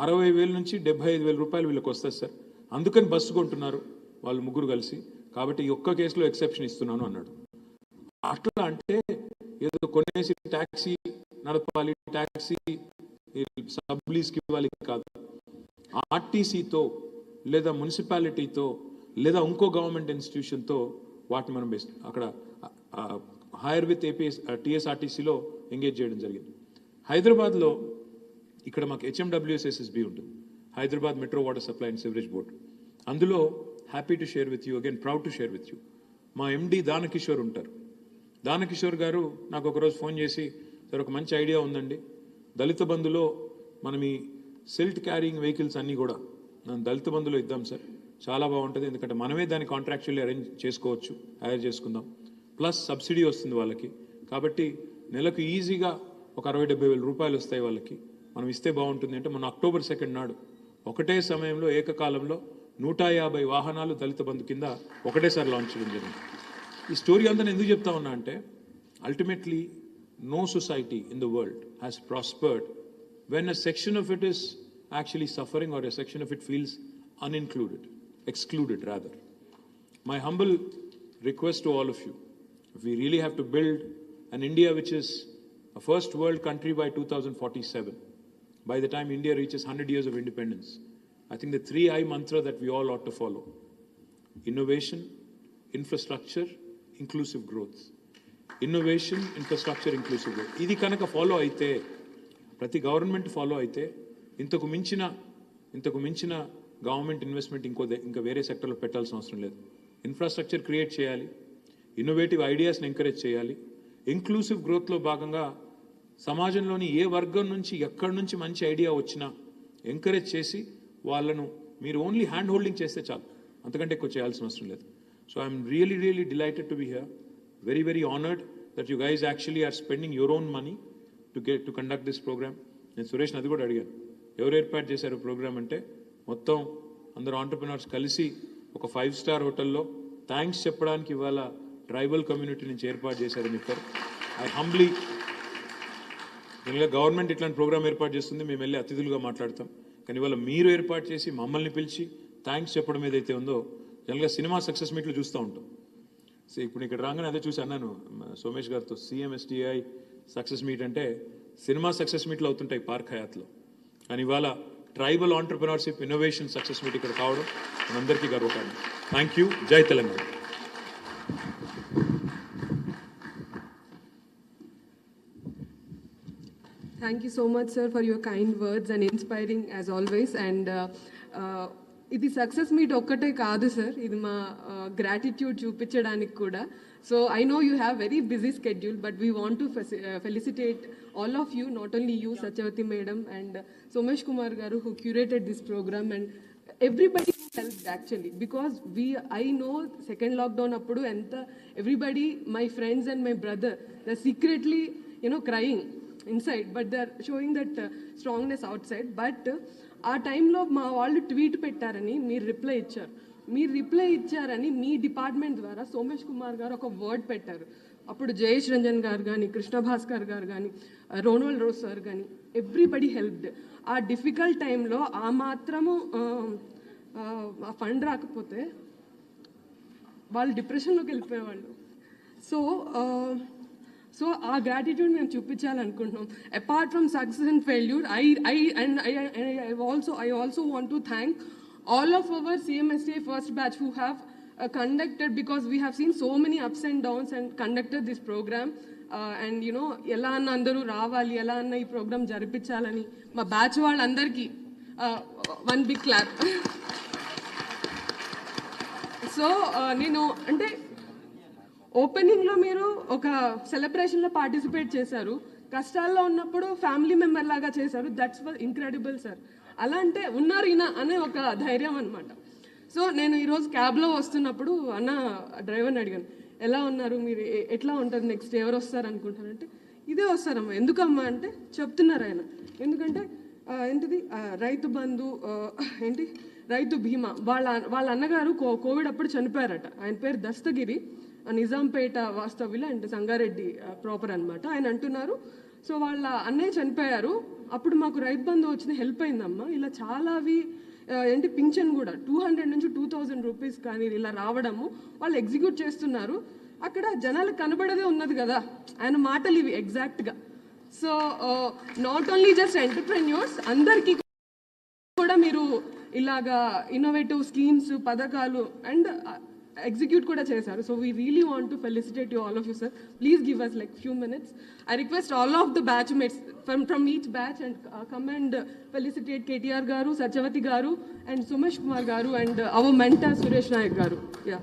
60,000 నుంచి 75,000 రూపాయలు వీళ్ళకి వస్తుంది సార్, అందుకని బస్సు కొంటున్నారు వాళ్ళు 3 కలిసి, కాబట్టి ఈ ఒక్క కేసులో ఎక్సెప్షన్ ఇస్తున్నాను అన్నాడు. అట్లా అంటే ఏదో కొనేసి ట్యాక్సీ నడపాలి, ట్యాక్సీ సబ్లీస్కి ఇవ్వాలి కాదు, ఆర్టీసీతో లేదా మున్సిపాలిటీతో లేదా ఇంకో గవర్నమెంట్ ఇన్స్టిట్యూషన్తో వాటిని మనం అక్కడ హైర్ విత్ టీఎస్ఆర్టీసీలో ఎంగేజ్ చేయడం జరిగింది. హైదరాబాద్లో ఇక్కడ మాకు HMWSSB ఉంటుంది, Hyderabad metro water supply and sewerage board. అందులో happy to share with you, again proud to share with you, మా MD దానకిషోర్ ఉంటారు. దానకిషోర్ గారు నాకు ఒకరోజు ఫోన్ చేసి, సార్ ఒక మంచి ఐడియా ఉందండి, దళిత బంధులో మనం ఈ సిల్ట్ క్యారింగ్ వెహికల్స్ అన్నీ కూడా దళిత బంధులో ఇద్దాం సార్, చాలా బాగుంటుంది, ఎందుకంటే మనమే దాన్ని కాంట్రాక్చువల్లీ అరేంజ్ చేసుకోవచ్చు, హైర్ చేసుకుందాం, ప్లస్ సబ్సిడీ వస్తుంది వాళ్ళకి, కాబట్టి నెలకు ఈజీగా ఒక 60-70 వేల రూపాయలు వస్తాయి వాళ్ళకి, మనం ఇస్తే బాగుంటుంది అంటే మన అక్టోబర్ 2 నాడు ఒకటే సమయంలో ఏకకాలంలో 150 వాహనాలు దళిత బంధు కింద ఒకటేసారి లాంచ్ చేయడం జరిగింది. ఈ స్టోరీ అంతా నేను ఎందుకు చెప్తా ఉన్నా అంటే ultimately no society in the world has prospered when a section of it is actually suffering or a section of it feels unincluded, excluded rather. My humble request to all of you, if we really have to build an India which is a first world country by 2047, by the time India reaches 100 years of independence, I think the 3I mantra that we all ought to follow: innovation, infrastructure, inclusive growth. Innovation, infrastructure, inclusive growth. ఇది కనుక follow అయితే, ప్రతి government follow అయితే, ఇంతకు మించిన government investment ఇంకా వేరే సెక్టర్లో పెట్టాల్సిన అవసరం లేదు. ఇన్ఫ్రాస్ట్రక్చర్ క్రియేట్ చేయాలి, ఇన్నోవేటివ్ ఐడియాస్ని ఎంకరేజ్ చేయాలి, ఇంక్లూసివ్ గ్రోత్లో భాగంగా సమాజంలోని ఏ వర్గం నుంచి ఎక్కడి నుంచి మంచి ఐడియా వచ్చినా ఎంకరేజ్ చేసి వాళ్ళను మీరు ఓన్లీ హ్యాండ్ హోల్డింగ్ చేస్తే చాలు, అంతకంటే ఎక్కువ చేయాల్సిన అవసరం లేదు. So I'm really delighted to be here, very honoured that you guys actually are spending your own money to conduct this programme. నేను సురేష్ని అది కూడా అడిగాను, ఎవరు ఏర్పాటు చేశారు ప్రోగ్రామ్ అంటే మొత్తం అందరు ఆంటర్ప్రినర్స్ కలిసి ఒక 5-స్టార్ హోటల్లో థ్యాంక్స్ చెప్పడానికి ఇవాళ ట్రైబల్ కమ్యూనిటీ నుంచి ఏర్పాటు చేశారని చెప్పారు. ఐ హంబ్లీ, జనరల్గా గవర్నమెంట్ ఇట్లాంటి ప్రోగ్రామ్ ఏర్పాటు చేస్తుంది, మేము వెళ్ళి అతిథులుగా మాట్లాడతాం, కానీ ఇవాళ మీరు ఏర్పాటు చేసి మమ్మల్ని పిలిచి థ్యాంక్స్ చెప్పడం ఏదైతే ఉందో, జనరల్గా సినిమా సక్సెస్ మీట్లు చూస్తూ ఉంటాం. సో ఇప్పుడు ఇక్కడ రాగానే అదే చూసి అన్నాను సోమేష్ గారితో, CMSTEI సక్సెస్ మీట్ అంటే సినిమా సక్సెస్ మీట్లు అవుతుంటాయి పార్క్ హయాత్లో, కానీ ఇవాళ tribal entrepreneurship innovation success meet ఇక్కడ కావడం మనందరికీ గర్వకారణం. Thank you. జై Telangana. Thank you so much, sir, for your kind words and inspiring as always. And ఇది సక్సెస్ మీట్ ఒక్కటే కాదు సార్, ఇది మా గ్రాటిట్యూడ్ చూపించడానికి కూడా. So I know you have very busy schedule, but we want to felicitate all of you, not only you, Satyavati madam and Somesh Kumar garu, who curated this program, and everybody who helped actually, because I know second lockdown appudu enta everybody, my friends and my brother, they're secretly crying inside, but they're showing that strongness outside. But ఆ టైంలో మా వాళ్ళు tweet పెట్టారని మీరు reply ఇచ్చారని మీ department ద్వారా సోమేష్ కుమార్ గారు ఒక వర్డ్ పెట్టారు. అప్పుడు జయేష్ రంజన్ గారు కానీ, కృష్ణ భాస్కర్ గారు కానీ, రోనల్ రోజ్ సార్ కానీ, ఎవ్రీబడి హెల్ప్డ్. ఆ డిఫికల్ట్ టైంలో ఆ మాత్రము ఆ ఫండ్ రాకపోతే వాళ్ళు డిప్రెషన్లోకి వెళ్ళిపోయేవాళ్ళు. సో ఆ గ్రాటిట్యూడ్ మేము చూపించాలనుకుంటున్నాం. Apart from success and failure, I also want to thank all of our CMSTEI first batch who have conducted, because we have seen so many ups and downs and conducted this program. And ఎలా అన్న అందరూ రావాలి, ఎలా అన్న ఈ programme జరిపించాలని మా batch వాళ్ళందరికీ వన్ బిగ్ క్లాప్. సో నేను అంటే ఓపెనింగ్లో మీరు ఒక సెలబ్రేషన్లో పార్టిసిపేట్ చేశారు, కష్టాల్లో ఉన్నప్పుడు ఫ్యామిలీ మెంబర్ లాగా చేశారు. That's was incredible sir. అలా అంటే ఉన్నారు ఈయన అనే ఒక ధైర్యం అనమాట. సో నేను ఈరోజు క్యాబ్లో వస్తున్నప్పుడు అన్న డ్రైవర్ని అడిగాను, ఎలా ఉన్నారు మీరు, ఎట్లా ఉంటుంది నెక్స్ట్, ఎవరు వస్తారు అనుకుంటారంటే ఇదే వస్తారమ్మా. ఎందుకమ్మా అంటే చెప్తున్నారు ఆయన, ఎందుకంటే ఏంటిది రైతు బంధు ఏంటి రైతు బీమా, వాళ్ళ అన్నగారు కోవిడ్ అప్పుడు చనిపోయారట. ఆయన పేరు దస్తగిరి, నిజాంపేట వాస్తవ్యులు అండ్ సంగారెడ్డి ప్రాపర్ అనమాట. ఆయన అంటున్నారు, సో వాళ్ళ అన్నయ్య చనిపోయారు, అప్పుడు మాకు రైతు బంధు వచ్చిన హెల్ప్ అయిందమ్మా. ఇలా చాలావి ఏంటి పింఛన్ కూడా 200 నుంచి 2000 రూపీస్ కానీ ఇలా రావడము వాళ్ళు ఎగ్జిక్యూట్ చేస్తున్నారు. అక్కడ జనాలకు కనబడదే ఉన్నది కదా, ఆయన మాటలు ఇవి ఎగ్జాక్ట్గా. So not only just entrepreneurs, అందరికీ కూడా మీరు ఇలాగా ఇన్నోవేటివ్ స్కీమ్స్, పథకాలు and execute kuda chesaru. So we really want to felicitate you, all of you, sir. Please give us like few minutes. I request all of the batchmates from each batch and come and felicitate KTR garu, Satyavati garu and Somesh Kumar garu and our mentor Suresh Nayak garu. Yeah.